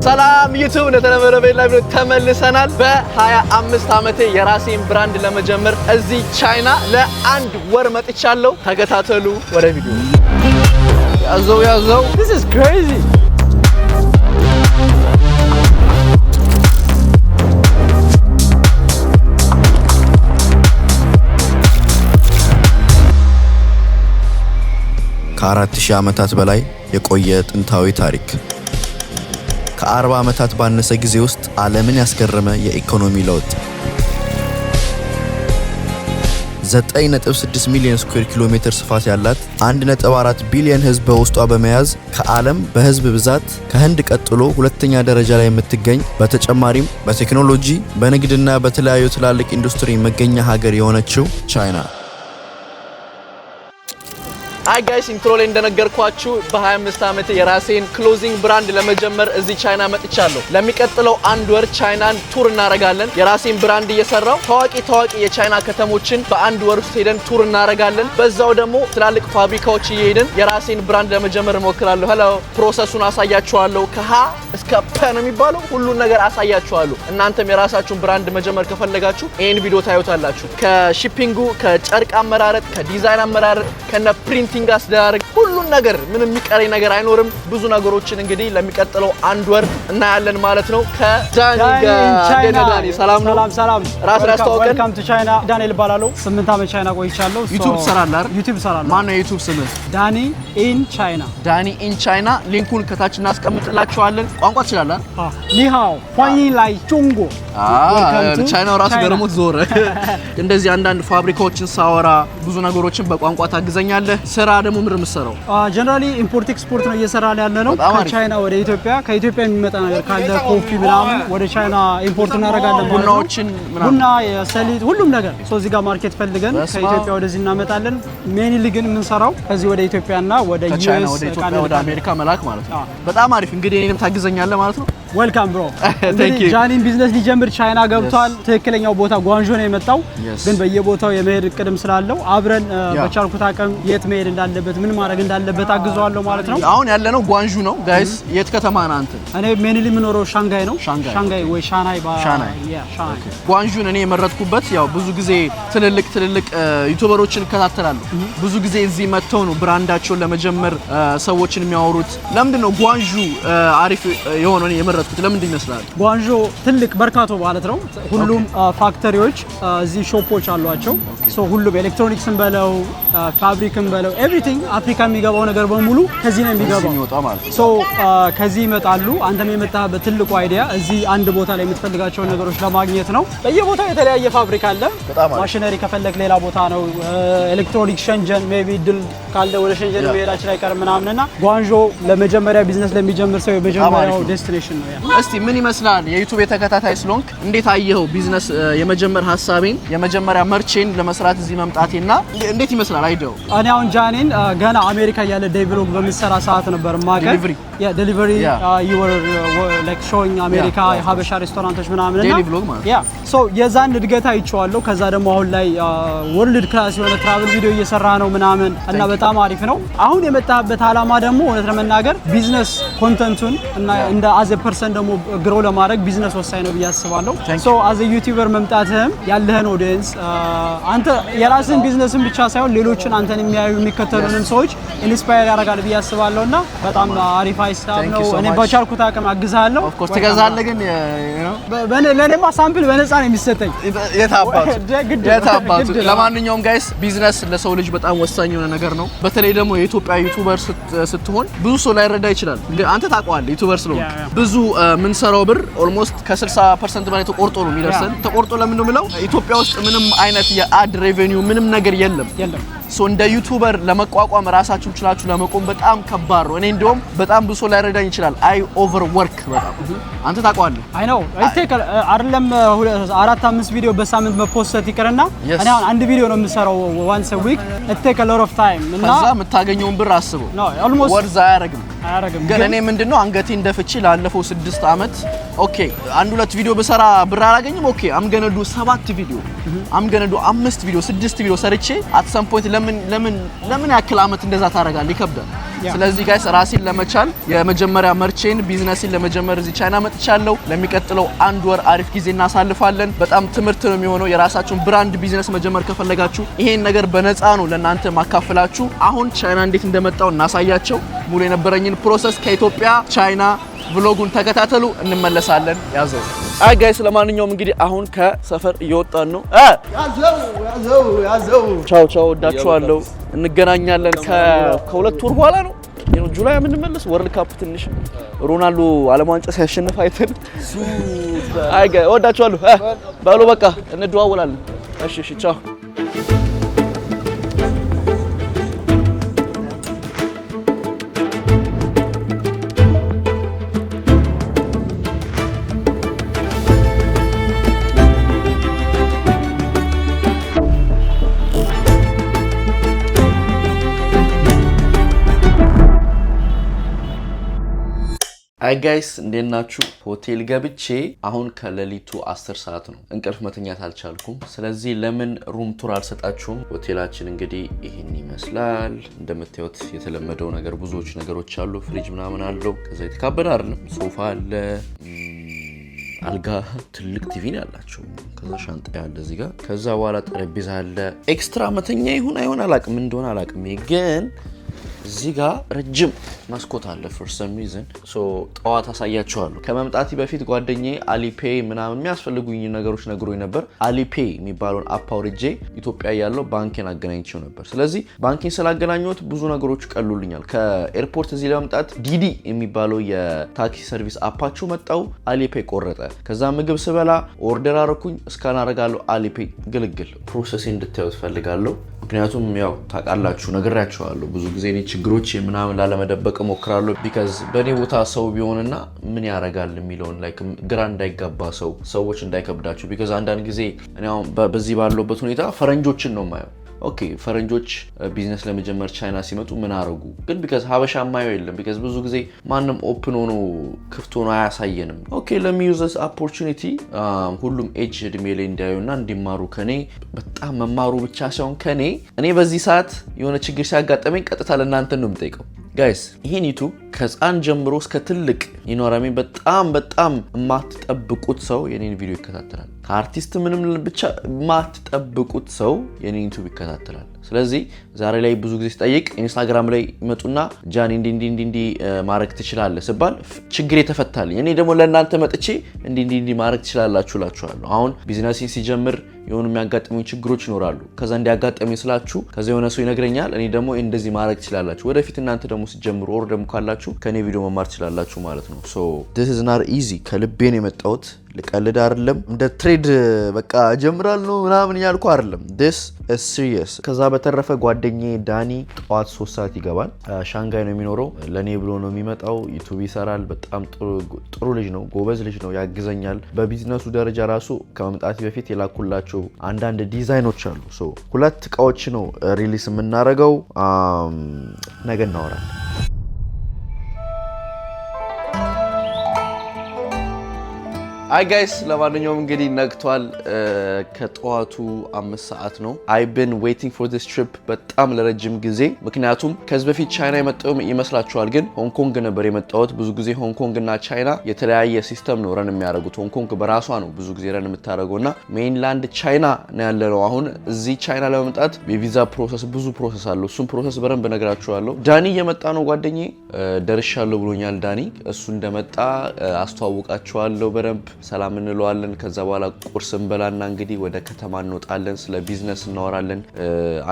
ሰላም ዩቲዩብ እንደተለመደው በላይቭ ተመልሰናል። በ25 ዓመቴ የራሴን ብራንድ ለመጀመር እዚህ ቻይና ለአንድ ወር መጥቻለሁ። ተከታተሉ ወደ ቪዲዮ። ያዘው This is crazy. ከ4000 ዓመታት በላይ የቆየ ጥንታዊ ታሪክ ከ40 ዓመታት ባነሰ ጊዜ ውስጥ ዓለምን ያስገረመ የኢኮኖሚ ለውጥ 9.6 ሚሊዮን ስኩዌር ኪሎ ሜትር ስፋት ያላት 1.4 ቢሊዮን ህዝብ በውስጧ በመያዝ ከዓለም በህዝብ ብዛት ከህንድ ቀጥሎ ሁለተኛ ደረጃ ላይ የምትገኝ በተጨማሪም በቴክኖሎጂ በንግድና በተለያዩ ትላልቅ ኢንዱስትሪ መገኛ ሀገር የሆነችው ቻይና Hi guys, intro ላይ እንደነገርኳችሁ በ25 ዓመቴ የራሴን ክሎዚንግ ብራንድ ለመጀመር እዚህ ቻይና መጥቻለሁ። ለሚቀጥለው አንድ ወር ቻይናን ቱር እናረጋለን። የራሴን ብራንድ እየሰራው ታዋቂ የቻይና ከተሞችን በአንድ ወር ውስጥ ሄደን ቱር እናረጋለን። በዛው ደግሞ ትላልቅ ፋብሪካዎች እየሄድን የራሴን ብራንድ ለመጀመር እሞክራለሁ። ሄሎ ፕሮሰሱን አሳያችኋለሁ። ከሀ እስከ ፐ ነው የሚባለው ሁሉን ነገር አሳያችኋለሁ። እናንተም የራሳችሁን ብራንድ መጀመር ከፈለጋችሁ ይሄን ቪዲዮ ታዩታላችሁ። ከሺፒንጉ፣ ከጨርቅ አመራረጥ፣ ከዲዛይን አመራረጥ፣ ከነ ፕሪንቲንግ አስዳርግ ሁሉን ነገር ምንም የሚቀረኝ ነገር አይኖርም። ብዙ ነገሮችን እንግዲህ ለሚቀጥለው አንድ ወር እናያለን ማለት ነው። ከዳኒ ጋር ዳኒ ሰላም ነው። ሰላም ራስ ታውቀን ዌልካም ቱ ቻይና ዳንኤል ባላለው 8 ዓመት ቻይና ቆይቻለሁ። ዩቲዩብ ሰራላር ዩቲዩብ ሰራላር ማን ነው ዩቲዩብ ስምህ? ዳኒ ኢን ቻይና ዳኒ ኢን ቻይና ሊንኩን ከታች እናስቀምጥላችኋለን። ቋንቋ ትችላለህ? ኒሃው ኳንይን ላይ ጆንጎ ቻይናው ራስ ገረሞት ዞረ። እንደዚህ አንዳንድ ፋብሪካዎችን ሳወራ ብዙ ነገሮችን በቋንቋ ታግዘኛለህ። ስራ ደግሞ ምን ምሰራው? ጀነራሊ ኢምፖርት ኤክስፖርት ነው እየሰራን ያለ ነው። ከቻይና ወደ ኢትዮጵያ ከኢትዮጵያ የሚመጣ ነገር ካለ ኮፊ ምናምን ወደ ቻይና ኢምፖርት እናደርጋለን። ቡናዎችን ምናምን ቡና፣ የሰሊጥ ሁሉም ነገር እዚህ ጋር ማርኬት ፈልገን ከኢትዮጵያ ወደዚህ እናመጣለን። ሜንሊ ግን የምንሰራው ከዚህ ወደ ኢትዮጵያና ወደ ቻይና ወደ ኢትዮጵያ ወደ አሜሪካ መላክ ማለት ነው። በጣም አሪፍ። እንግዲህ እኔንም ታግዘኛለህ ማለት ነው። ዌልካም ብሮ። ጃኒን ቢዝነስ ሊጀምር ቻይና ገብቷል። ትክክለኛው ቦታ ጓንጆ ነው የመጣው፣ ግን በየቦታው የመሄድ እቅድም ስላለው አብረን በቻልኩት አቅም የት መሄድ እንዳለበት ምን ማድረግ እንዳለበት አግዘዋለሁ ማለት ነው። አሁን ያለነው ጓንጁ ነው ጋይስ። የት ከተማ ነህ አንተ? እኔ ሜንሊ የምኖረው ሻንጋይ ነው። ሻንጋይ ወይ ሻናይ ጓንጁን እኔ የመረጥኩበት ያው ብዙ ጊዜ ትልልቅ ዩቲዩበሮችን እከታተላለሁ። ብዙ ጊዜ እዚህ መጥተው ነው ብራንዳቸውን ለመጀመር ሰዎችን የሚያወሩት። ለምንድን ነው ጓንጁ አሪፍ የሆነው የመረጥኩት? ለምንድን ይመስላል? ጓንጆ ትልቅ በርካቶ ማለት ነው። ሁሉም ፋክተሪዎች እዚህ ሾፖች አሏቸው። ሁሉም ኤሌክትሮኒክስን በለው ፋብሪክን በለው ኤቭሪቲንግ አፍሪካ የሚገባው ነገር በሙሉ ከዚህ ነው የሚገባው ማለት ነው። ከዚህ ይመጣሉ። አንተም የመጣበት ትልቁ አይዲያ እዚህ አንድ ቦታ ላይ የምትፈልጋቸው ነገሮች ለማግኘት ነው። በየቦታው የተለያየ ፋብሪካ አለ። ማሽነሪ ከፈለክ ሌላ ቦታ ነው። ኤሌክትሮኒክስ ሸንጀን ሜቢ ድል ካለ ወደ ሸንጀን መሄዳችን አይቀርም ምናምንና ጓንጆ ለመጀመሪያ ቢዝነስ ለሚጀምር ሰው የመጀመሪያው ዴስቲኔሽን ነው። እስቲ ምን ይመስላል የዩቲዩብ የተከታታይ ስለሆንክ እንዴት አየኸው ቢዝነስ የመጀመር ሐሳቤን የመጀመሪያ መርቼን ለመስራት እዚህ መምጣቴና እንዴት ይመስላል አይዲያው? እኔ አሁን ጃኒን ገና አሜሪካ ያለ ዴቨሎፕ በሚሰራ ሰዓት ነበር ማከር ዴሊቨሪ you were like showing አሜሪካ የሀበሻ ሬስቶራንቶች ምናምን እና የዛን እድገት አይቼዋለሁ። ከዛ ደግሞ አሁን ላይ ወርልድ ክላስ የሆነ ትራቨል ቪዲዮ እየሰራ ነው ምናምን እና በጣም አሪፍ ነው። አሁን የመጣበት አላማ ደግሞ እውነት ለመናገር ቢዝነስ ኮንተንቱን እና እንደ አዘ ፐርሰን ደግሞ ግሮ ለማድረግ ቢዝነስ ወሳኝ ነው ብዬ አስባለሁ። አዘ ዩቲዩበር መምጣትህም ያለህን ኦዲየንስ አንተ የራስን ቢዝነስን ብቻ ሳይሆን ሌሎችን አንተን የሚያዩ የሚከተሉንም ሰዎች ኢንስፓየር ያደርጋል ብዬ አስባለሁ እና በጣም አሪፍ ሀሳብ ነው። እኔ በቻልኩት አቅም አግዛለሁ። ኦፍ ኮርስ ትገዛለህ፣ ግን ለኔማ ሳምፕል በነፃ ነው የሚሰጠኝ። የታባቱ ለማንኛውም ጋይስ ቢዝነስ ለሰው ልጅ በጣም ወሳኝ የሆነ ነገር ነው። በተለይ ደግሞ የኢትዮጵያ ዩቲዩበር ስትሆን ብዙ ሰው ላይረዳ ይችላል። አንተ ታውቀዋለህ ዩቲዩበር ስለሆንክ ብዙ ምን ሰራው ብር ኦልሞስት ከ60% በላይ ተቆርጦ ነው የሚደርሰን። ተቆርጦ ለምን ነው የምለው? ኢትዮጵያ ውስጥ ምንም አይነት የአድ ሬቨኒው ምንም ነገር የለም። እንደ ዩቲዩበር ለመቋቋም ራሳችሁን ችላችሁ ለመቆም በጣም ከባድ ነው። እኔ እንደውም በጣም ብዙ ላይ ረዳኝ ይችላል። አይ ኦቨር ወርክ በጣም አንተ ታውቀዋለህ። አይ ነው አይደለም 4-5 ቪዲዮ በሳምንት መፖስት ይቀርና እኔ አሁን አንድ ቪዲዮ ነው የምሰራው once a week it take a lot of time እና ከዛ የምታገኘውን ብር አስበው ወርዝ አያረግም። ግን እኔ ምንድነው አንገቴ እንደፍቺ ላለፈው 6 አመት ኦኬ አንድ ሁለት ቪዲዮ በሰራ ብር አላገኝም ኦኬ I'm gonna do 7 ቪዲዮ I'm gonna do 5 ቪዲዮ 6 ቪዲዮ ሰርቼ at some point ለምን ያክል አመት እንደዛ ታረጋለህ ይከብዳል ስለዚህ ጋይስ ራሴን ለመቻል የመጀመሪያ መርቼን ቢዝነስን ለመጀመር እዚህ ቻይና መጥቻለሁ ለሚቀጥለው አንድ ወር አሪፍ ጊዜ እናሳልፋለን በጣም ትምርት ነው የሚሆነው የራሳችሁን ብራንድ ቢዝነስ መጀመር ከፈለጋችሁ ይሄን ነገር በነፃ ነው ለናንተ ማካፈላችሁ አሁን ቻይና እንዴት እንደመጣው እናሳያቸው ሙሉ የነበረኝን ፕሮሰስ ከኢትዮጵያ ቻይና vlogun ተከታተሉ እንመለሳለን ያዘው አይ ጋይስ ለማንኛውም እንግዲህ አሁን ከሰፈር እየወጣን ነው ያዘው ቻው ወዳችኋለሁ እንገናኛለን ከሁለት ወር በኋላ ነው ጁላይ የምንመለስ ወርልድ ካፕ ትንሽ ሮናልዶ ዓለም ዋንጫ ሲያሸንፍ አይተን አይ ጋይ ወዳችኋለሁ ባሎ በቃ እንደዋወላለን እሺ ቻው አይ ጋይስ እንደናችሁ ሆቴል ገብቼ አሁን ከሌሊቱ 10 ሰዓት ነው እንቅልፍ መተኛት አልቻልኩም ስለዚህ ለምን ሩም ቱር አልሰጣችሁም ሆቴላችን እንግዲህ ይሄን ይመስላል እንደምታዩት የተለመደው ነገር ብዙዎች ነገሮች አሉ ፍሪጅ ምናምን አለው ከዛ የተካበደ አይደለም ሶፋ አለ አልጋ ትልቅ ቲቪ ነው ያላችሁ ከዛ ሻንጣ ያለ እዚህ ጋር ከዛ በኋላ ጠረጴዛ አለ ኤክስትራ መተኛ ይሁን አይሆን አላቅም እንደሆነ አላቅም ግን እዚህ ጋር ረጅም መስኮት አለ for some reason so ጠዋት አሳያችኋለሁ ከመምጣቴ በፊት ጓደኛዬ አሊፔይ ምናምን የሚያስፈልጉኝ ነገሮች ነግሮኝ ነበር አሊፔይ የሚባለውን አፕ አውርጄ ኢትዮጵያ ያለው ባንኬን አገናኝቼው ነበር ስለዚህ ባንኬን ስላገናኘሁት ብዙ ነገሮች ቀሉልኛል ከኤርፖርት እዚህ ለመምጣት ዲዲ የሚባለው የታክሲ ሰርቪስ አፓቸው መጣው አሊፔይ ቆረጠ ከዛ ምግብ ስበላ ኦርደር አረኩኝ እስካን አረጋለሁ አሊፔይ ግልግል ፕሮሰስ እንድታዩት ፈልጋለሁ ምክንያቱም ያው ታቃላችሁ ነግራችኋለሁ ብዙ ጊዜ እኔ ችግሮች ምናምን ላለመደበቅ ሞክራለሁ because በኔ ቦታ ሰው ቢሆንና ምን ያረጋል የሚለውን like ግራ እንዳይጋባ ሰዎች እንዳይከብዳችሁ because አንዳንድ ጊዜ እኔ አሁን በዚህ ባለበት ሁኔታ ፈረንጆችን ነው ማየው ኦኬ ፈረንጆች ቢዝነስ ለመጀመር ቻይና ሲመጡ ምን አረጉ ግን because ሀበሻ ማየው የለም because ብዙ ጊዜ ማንንም ኦፕን ሆኖ ክፍት ሆኖ አያሳየንም ኦኬ let me use this opportunity ሁሉም ኤጅ እድሜ ላይ እንዲያዩና እንዲማሩ ከኔ በጣም መማሩ ብቻ ሳይሆን ከኔ እኔ በዚህ ሰዓት የሆነ ችግር ሲያጋጠመኝ ቀጥታ ለእናንተ ነው የምጠይቀው ጋይስ ይሄን ዩቲዩብ ከጻን ጀምሮ እስከ ትልቅ ይኖራሚ በጣም ማትጠብቁት ሰው የኔን ቪዲዮ ይከታተላል ከአርቲስት ምንም ብቻ ማትጠብቁት ሰው የኔን ዩቲዩብ ይከታተላል ስለዚህ ዛሬ ላይ ብዙ ጊዜ ስጠይቅ ኢንስታግራም ላይ ይመጡና ጃኒ እንዲ ማረክ ትችላለህ ሲባል ችግር የተፈታልኝ እኔ ደግሞ ለእናንተ መጥቼ እንዲ ማረክ ትችላላችሁላችኋለሁ አሁን ቢዝነስን ሲጀምር የሆኑ የሚያጋጥሙኝ ችግሮች ይኖራሉ ከዛ እንዲያጋጥሙኝ ስላችሁ ከዛ የሆነ ሰው ይነግረኛል እኔ ደግሞ እንደዚህ ማረክ ትችላላችሁ ወደፊት እናንተ ደግሞ ሲጀምሩ ኦር ደግሞ ካላችሁ ከኔ ቪዲዮ መማር ትችላላችሁ ማለት ነው so this is not easy ከልቤ ነው የመጣሁት ለቀልድ አይደለም እንደ ትሬድ በቃ ጀምራለሁ ምናምን ያልኩ አይደለም this is serious ከዛ በተረፈ ጓደኛዬ ዳኒ ጧት 3 ሰዓት ይገባል ሻንጋይ ነው የሚኖረው ለኔ ብሎ ነው የሚመጣው ዩቲዩብ ይሰራል በጣም ጥሩ ልጅ ነው ጎበዝ ልጅ ነው ያግዘኛል በቢዝነሱ ደረጃ ራሱ ከመምጣት በፊት የላኩላቸው አንዳንድ ዲዛይኖች አሉ so ሁለት እቃዎች ነው ሪሊስ የምናረጋው ነገ እናወራለን አይ ጋይስ ለማንኛውም እንግዲህ ነግቷል ከጧቱ 5 ሰዓት ነው I've been waiting for this trip በጣም ለረጅም ጊዜ ምክንያቱም ከዚህ በፊት ቻይና የመጣው ይመስላችኋል ግን ሆንግ ኮንግ ነበር የመጣሁት ብዙ ጊዜ ሆንግ ኮንግ እና ቻይና የተለያየ ሲስተም ነው ረን የሚያደርጉት ሆንግ ኮንግ በራሷ ነው ብዙ ጊዜ ረን የምታደርገውና ሜንላንድ ቻይና ነው ያለነው አሁን እዚህ ቻይና ለመምጣት የቪዛ ፕሮሰስ ብዙ ፕሮሰስ አለው እሱም ፕሮሰስ በረንብ ነግራችኋለሁ ዳኒ የመጣ ነው ጓደኛዬ ደርሻለሁ ብሎኛል ዳኒ እሱ እንደመጣ አስተዋውቃችኋለሁ በረንብ ሰላም እንለዋለን ከዛ በኋላ ቁርስ እንበላና እንግዲህ ወደ ከተማ እንወጣለን ስለ ቢዝነስ እናወራለን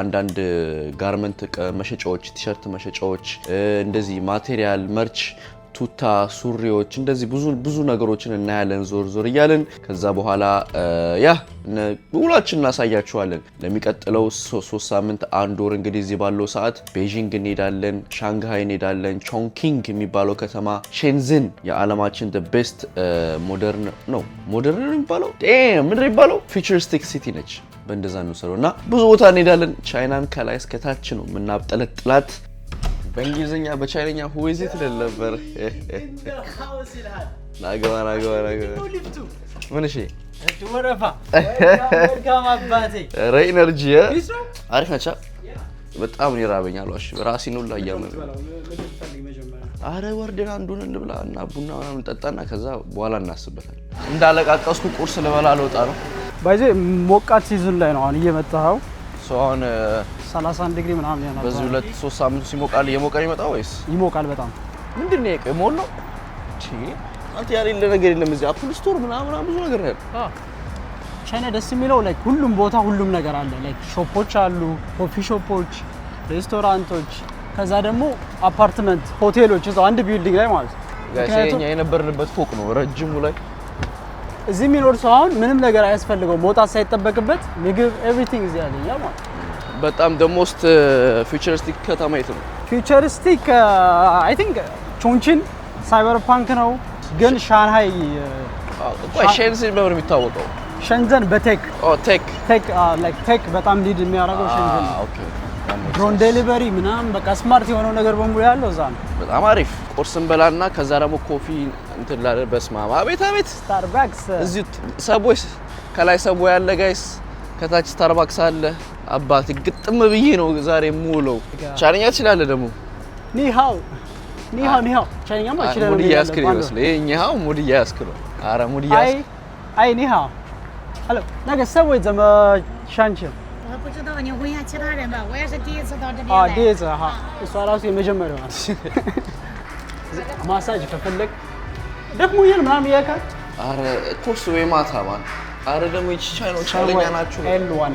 አንዳንድ ጋርመንት መሸጫዎች ቲሸርት መሸጫዎች እንደዚህ ማቴሪያል መርች ቱታ ሱሪዎች እንደዚህ ብዙ ነገሮችን እናያለን ዞር እያለን ከዛ በኋላ ያ ሁላችን እናሳያችኋለን ለሚቀጥለው 3 ሳምንት አንድ ወር እንግዲህ እዚህ ባለው ሰዓት ቤጂንግ እንሄዳለን ሻንግሃይ እንሄዳለን ቾንኪንግ የሚባለው ከተማ ሼንዝን የዓለማችን the best ሞደርን የሚባለው ምንድን ነው የሚባለው futuristic city ነች በእንደዛ ነው ሰሩና ብዙ ቦታ እንሄዳለን ቻይናን ከላይ እስከ ታች ነው የምናብጠለጥላት በእንግሊዝኛ በቻይነኛ who is it ነበር ናገባ ምን እሺ ወረፋ ወርካም አባቴ ሬኢነርጂ አሪፍ ነች በጣም ይራበኛል ዋሽ ራሴን ሁሉ ያያመኝ አረ ወርደን አንዱን እንብላና ቡና ምናምን ጠጣና ከዛ በኋላ እናስበታለን እንዳለቃቀስኩ ቁርስ ልበላ ልወጣ ነው ባይዜ ሞቃት ሲዝን ላይ ነው አሁን እየመጣው ሶን 31 ዲግሪ ምናምን ያናል በዚህ 2-3 ሳምንት ሲሞቃል የሞቀን ይመጣው ወይስ ይሞቃል በጣም ምንድነው የሞሎ እቺ አንተ ያለ ነገር የለም እዚህ አፕል ስቶር ምናምን ብዙ ነገር ነው ቻይና ደስ የሚለው ላይክ ሁሉም ቦታ ሁሉም ነገር አለ ላይክ ሾፖች አሉ ኮፊ ሾፖች ሬስቶራንቶች ከዛ ደግሞ አፓርትመንት ሆቴሎች እዛው አንድ ቢልዲንግ ላይ ማለት ነው ጋይስ የነበርንበት ፎቅ ነው ረጅሙ ላይ እዚህ የሚኖር ሰው አሁን ምንም ነገር አያስፈልገው መውጣት ሳይጠበቅበት ምግብ ኤቭሪቲንግ እዚህ አለ ያ ማለት በጣም the most futuristic ከተማ የት ነው futuristic I think ቾንቺን ሳይበርፓንክ ነው ግን ሻንሃይ ቆይ ሼንዘን በምን የሚታወቀው ሸንዘን በቴክ ቴክ like ቴክ በጣም ሊድ የሚያደርገው ሸንዘን ኦኬ ድሮን ዴሊቨሪ ምናምን በቃ ስማርት የሆነው ነገር በሙሉ ያለው እዛ ነው በጣም አሪፍ ቁርስን በላና ከዛ ደግሞ ኮፊ እንትን ላለ በስማማ አቤት ስታርባክስ እዚህ ሰቦይ ከላይ ሰቦይ ያለ ጋይስ ከታች ስታርባክስ አለ አባት ግጥም ብዬ ነው ዛሬ ሙሉው ቻይኛ ትችላለህ ደግሞ ኒሃው ቻይኛ ማለት ይችላል ሙዲ ያስክል ይመስል ይሄኛው ሙዲ ያስክል አረ ሙዲ ያስ አይ ኒሃው ሄሎ ነገ ሰቦይ ዘመ ሻንቺ我不知道你问一下其他人吧，我也是第一次到这边来。第一次哈，እሷ ራሱ የመጀመሪያው ናት። ማሳጅ ከፈለክ ደግሞ ይሄን ምናምን ያካል አረ ኮርስ ወይ ማታ ማን አረ ደግሞ እቺ ቻይኖች አለኛ ናችሁ ኤል1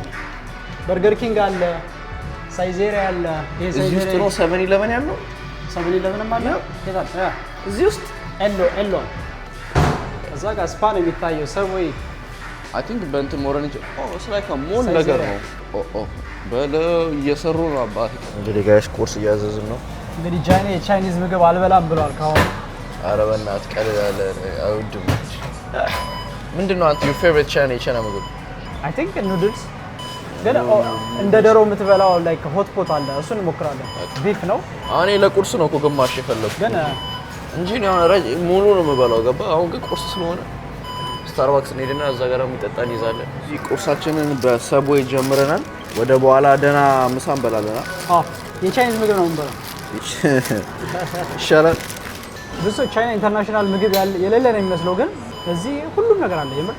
በርገር ኪንግ አለ ሳይዜሪያ አለ ይሄ ሳይዜሪያ ነው 7-11 ያለው 7-11 አለ ከዛ እዚህ ውስጥ ኤል1 እዛ ጋር ስፓ ነው የሚታየው ሰብዌይ I think በእንትን ሞረን it's like a mall ነገር ነው በለው እየሰሩ ነው አባቴ እንግዲህ ጋይስ ኮርስ እያዘዝን ነው እንግዲህ ቻይኒዝ ምግብ አልበላም ብሏል ካሁን አረ በእናትህ ቀለል አይወድም ምንድነው አንተ your favorite China ምግብ I think noodles ግን እንደ ደሮ የምትበላው like hot pot አለ እሱን እንሞክራለን ቢፍ ነው እኔ ለቁርስ ነው እኮ ግማሽ የፈለኩት ግን እንጂ ነው ሙሉ ነው የምበላው ገባ አሁን ግን ቁርስ ስለሆነ ስታርባክስ ኔድና እዛ ጋር የሚጠጣን ይዛለን እዚህ ቁርሳችንን በሰቦይ ጀምረናል ወደ በኋላ ደና ምሳ እንበላለን የቻይኒዝ ምግብ ነው የምንበላው ይሻላል ብዙ ቻይና ኢንተርናሽናል ምግብ የሌለ ነው የሚመስለው ግን እዚህ ሁሉም ነገር አለ የምር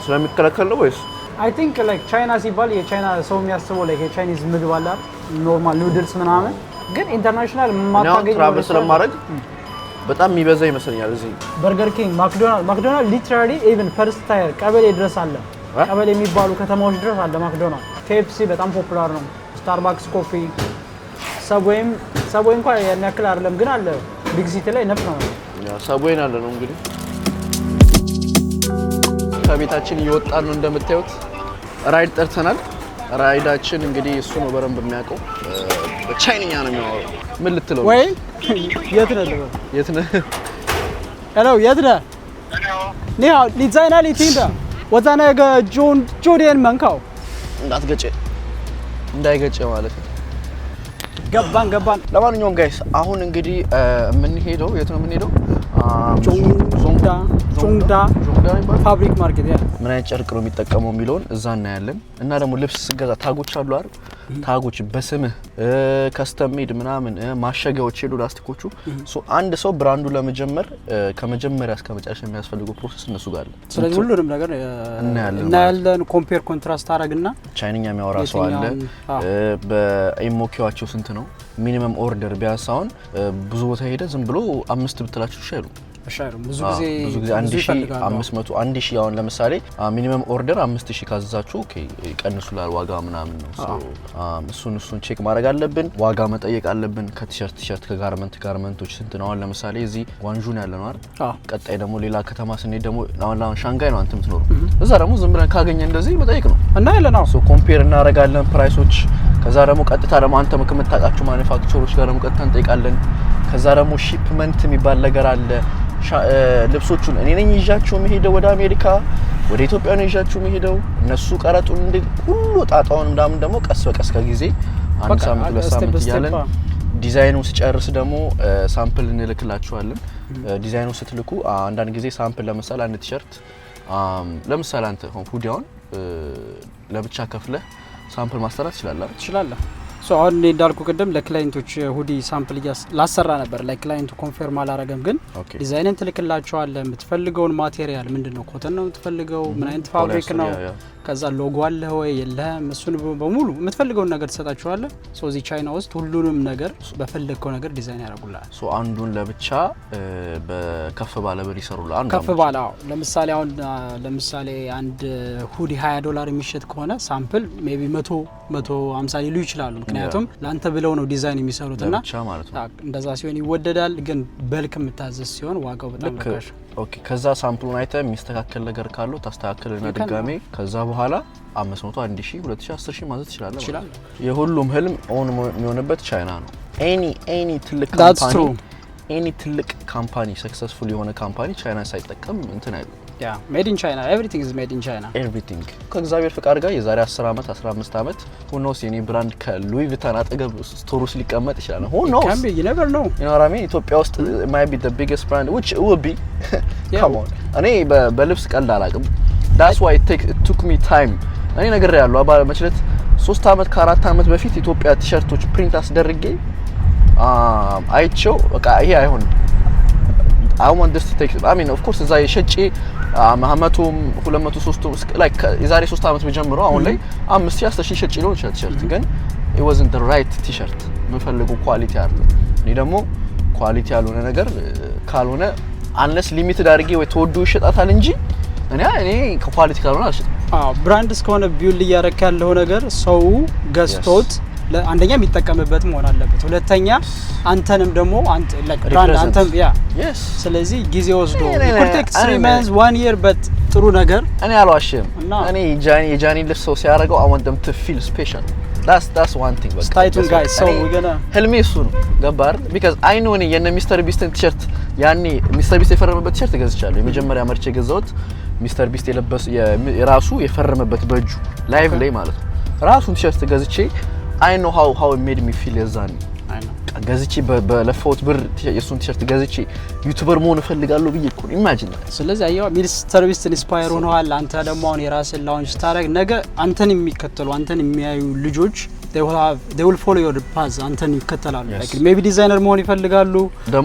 ስለሚከለከል ነው ወይስ I think like ቻይና ሲባል የቻይና ሰው የሚያስበው like የቻይኒዝ ምግብ አለ ኖርማል ኑድልስ ምናምን ግን ኢንተርናሽናል ማታገኝ ትራቨል ስለማድረግ በጣም የሚበዛ ይመስለኛል እዚህ በርገር ኪንግ ማክዶናልድ ሊትራሊ ኢቭን ፈርስት ታየር ቀበሌ ድረስ አለ ቀበሌ የሚባሉ ከተማዎች ድረስ አለ ማክዶናልድ KFC በጣም ፖፑላር ነው ስታርባክስ ኮፊ ሰብዌይም እንኳን ያን ያክል አይደለም ግን አለ ቢግ ሲቲ ላይ ነፍ ነው ሰብዌይን አለ ነው እንግዲህ ከቤታችን እየወጣን ነው እንደምታዩት ራይድ ጠርተናል ራይዳችን እንግዲህ እሱ ነው በረም በሚያውቀው በቻይንኛ ነው የሚያወራው ምን ልትለው ወይ የት ነህ ሄሎ የት ነህ你好你在哪里听的我在那个酒店门口እንዳይገጨ ማለት ነው ገባን ለማንኛውም ጋይስ አሁን እንግዲህ የምንሄደው የት ነው የምንሄደው ጆንግዳ ፋብሪክ ማርኬት ያ ምን አይነት ጨርቅ ነው የሚጠቀመው የሚለውን እዛ እናያለን እና ደግሞ ልብስ ስገዛ ታጎች አሉ አይደል ታጎች በስምህ ከስተም ሜድ ምናምን ማሸጊያዎች ሄዱ ላስቲኮቹ አንድ ሰው ብራንዱ ለመጀመር ከመጀመሪያ እስከ መጨረሻ የሚያስፈልገው ፕሮሰስ እነሱ ጋር አለ ስለዚህ ሁሉንም ነገር እናያለን ኮምፔር ኮንትራስት አረግና ቻይንኛ የሚያወራ ሰው አለ በኤሞኪዋቸው ስንት ነው ሚኒመም ኦርደር ቢያንስ አሁን ብዙ ቦታ ሄደ ዝም ብሎ 5 ብትላችሁ ይሻሉ ብዙ ጊዜ 1500 1000 አሁን ለምሳሌ ሚኒመም ኦርደር 5000 ካዘዛችሁ ኦኬ ቀንሱላል ዋጋ ምናምን ነው እሱን ቼክ ማድረግ አለብን ዋጋ መጠየቅ አለብን ከቲሸርት ከጋርመንቶች ስንት ነው አሁን ለምሳሌ እዚህ ጓንዡን ያለ ነው አይደል ቀጣይ ደግሞ ሌላ ከተማ ስንሄድ ደግሞ አሁን ሻንጋይ ነው አንተ የምትኖሩ እዛ ደግሞ ዝም ብለን ካገኘ እንደዚህ መጠየቅ ነው እና ያለና ኮምፔር እናደርጋለን ፕራይሶች ከዛ ደግሞ ቀጥታ ደግሞ አንተ ከምታውቃችሁ ማኑፋክቸሮች ጋር ደግሞ ቀጥታ እንጠይቃለን ከዛ ደግሞ ሺፕመንት የሚባል ነገር አለ ልብሶቹን እኔ ነኝ ይዣቸው መሄደው ወደ አሜሪካ ወደ ኢትዮጵያ ነው ይዣቸው መሄደው እነሱ ቀረጡን እንደ ሁሉ ጣጣውን እንዳም ደግሞ ቀስ በቀስ ከጊዜ አንድ ሳምንት ለሳምንት ይያለን ዲዛይኑ ሲጨርስ ደግሞ ሳምፕል እንልክላችኋለን ዲዛይኑ ስትልኩ አንዳንድ ጊዜ ሳምፕል ለምሳሌ አንድ ቲሸርት ለምሳሌ አንተ ሁዲያውን ለብቻ ከፍለ ሳምፕል ማስተራት ትችላለህ ሶ አሁን እንዳልኩ ቀደም ለክላይንቶች ሁዲ ሳምፕል ላሰራ ነበር ለክላይንቱ ኮንፈርም አላረገም ግን ዲዛይንን ትልክላቸዋለህ የምትፈልገውን ማቴሪያል ምንድነው ኮተን ነው የምትፈልገው ምን አይነት ፋብሪክ ነው ከዛ ሎጎ አለ ወይ የለም እሱን በሙሉ የምትፈልገውን ነገር ተሰጣቸዋለህ ሶ እዚ ቻይና ውስጥ ሁሉንም ነገር በፈለግከው ነገር ዲዛይን ያደርጉልሃል ሶ አንዱን ለብቻ በከፍ ባለ ብር ይሰሩልሃል አንዱ ከፍ ባለ ለምሳሌ አንድ ሁዲ $20 የሚሸጥ ከሆነ ሳምፕል ሜቢ 150 ሊሉ ይችላሉ ምክንያቱም ላንተ ብለው ነው ዲዛይን የሚሰሩትና እንደዛ ሲሆን ይወደዳል ግን በልክ የምታዘዝ ሲሆን ዋጋው በጣም ርካሽ ኦኬ ከዛ ሳምፕሉን አይተ የሚስተካከል ነገር ካለው ታስተካክልና ድጋሜ ከዛ በኋላ 500 1000 2000 10000 ማለት ይችላል የሁሉም ህልም ኦን የሚሆንበት ቻይና ነው ኤኒ ትልቅ ካምፓኒ ሰክሰስፉል የሆነ ካምፓኒ ቻይና ሳይጠቀም እንትን አይሉ made in China everything is made in China everything ከእግዚአብሔር ፍቃድ ጋር የዛሬ 10 አመት 15 አመት who knows የኔ ብራንድ ከሉዊ ቪታን አጠገብ ስቶር ውስጥ ሊቀመጥ ይችላል who knows you never know you know what I mean ኢትዮጵያ ውስጥ might be the biggest brand which it will be come on እኔ በልብስ ቀልድ አላቅም that's why it took me time እኔ ነገር ያለው አባ መችለት 3 አመት ከ4 አመት በፊት ኢትዮጵያ ቲሸርቶች ፕሪንት አስደርጌ አይቼው በቃ ይሄ አይሆንም I want this to take I mean of course እዛ የሸጪ መሐመቱም 203 like የዛሬ 3 አመት በጀምሮ አሁን ላይ 5000 ሸጪ ነው ቲሸርት ግን it wasn't the right t-shirt የምፈልገው ኳሊቲ አይደለም እኔ ደግሞ ኳሊቲ ያልሆነ ነገር ካልሆነ unless limited አድርጌ ወይ ተወዱ ይሸጣታል እንጂ እኔ ከኳሊቲ ካልሆነ አልሸጥም ብራንድ እስከሆነ ቢውል ያረክ ያለው ነገር ሰው ገስቶት አንደኛ የሚጠቀምበት መሆን አለበት ሁለተኛ አንተንም ደግሞ ብራንድ አንተም ስለዚህ ጊዜ ወስዶ protect 3 months 1 year but ጥሩ ነገር እኔ አልዋሽም እኔ የጃኒ ልብስ ሰው ሲያደርገው I want them to feel special that's one thing but stay tuned guys so we're gonna help me soon ገባር because I know የነ ሚስተር ቢስትን ቲሸርት ያኔ ሚስተር ቢስት የፈረመበት ቲሸርት ገዝቻለሁ የመጀመሪያ መርቼ ገዛሁት ሚስተር ቢስት የለበሰ የራሱ የፈረመበት በእጁ ላይቭ ላይ ማለት ነው ራሱን ቲሸርት ገዝቼ I know how it made me feel የዛኔ ገዝቼ በለፈውት ብር የሱን ቲሸርት ገዝቼ ዩቲዩበር መሆን ፈልጋለሁ ብዬ እኮ ኢማጂን ስለዚህ አያው ሚስተር ቢስት ኢንስፓየር ሆነዋል አንተ ደግሞ አሁን የራስን ላውንች ታረግ ነገ አንተን የሚከተሉ አንተን የሚያዩ ልጆች they will follow your path አንተን ይከተላሉ like maybe ዲዛይነር መሆን ይፈልጋሉ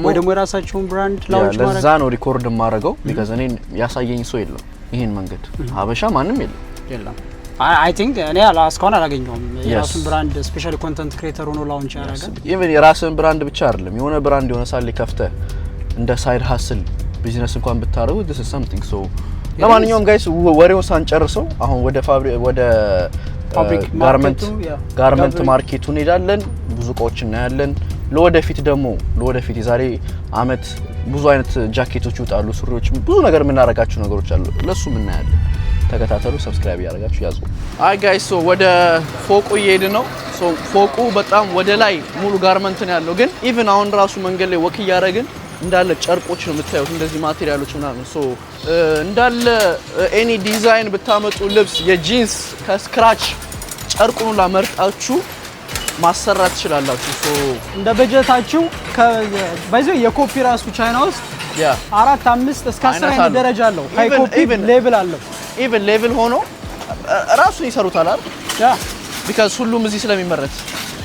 ወይ ደግሞ የራሳቸውን ብራንድ ላውንች ማድረግ ለዛ ነው ሪኮርድ ማድረገው because እኔን ያሳየኝ ሰው የለም ይሄን መንገድ ሀበሻ ማንም የለም I think እኔ እስካሁን አላገኘሁም የራሱን ብራንድ ስፔሻሊ ኮንተንት ክሬተር ሆኖ ላውንች ያደረገ even የራስን ብራንድ ብቻ አይደለም የሆነ ብራንድ የሆነ ሳለ ከፍተ እንደ ሳይድ ሀስል ቢዝነስ እንኳን ብታረጉ this is something so ለማንኛውም ጋይስ ወሬውን ሳንጨርሰው አሁን ወደ ጋርመንት ማርኬቱ እንሄዳለን ብዙ እቃዎች እናያለን ለወደፊት የዛሬ አመት ብዙ አይነት ጃኬቶች ይወጣሉ ሱሪዎች ብዙ ነገር የምናረጋቸው ነገሮች አሉ ለሱም እናያለን ተከታተሉ ሰብስክራይብ ያደርጋችሁ ያዙ አይ ጋይስ ሶ ወደ ፎቁ እየሄድ ነው ሶ ፎቁ በጣም ወደ ላይ ሙሉ ጋርመንት ነው ያለው ግን ኢቭን አሁን ራሱ መንገድ ላይ ወክ ያደረግን እንዳለ ጨርቆች ነው የምታዩት እንደዚህ ማቴሪያሎች ምናምን ሶ እንዳለ ኤኒ ዲዛይን ብታመጡ ልብስ የጂንስ ከስክራች ጨርቁን ላመርጣችሁ ማሰራት ትችላላችሁ ሶ እንደ በጀታችሁ ባይዘው የኮፒ ራሱ ቻይና ውስጥ 4-5 እስከ 10 ደረጃ አለው ሃይ ኮፒ ሌቭል አለው even level ሆኖ ራሱን ይሰሩታል አይደል because ሁሉም እዚህ ስለሚመረት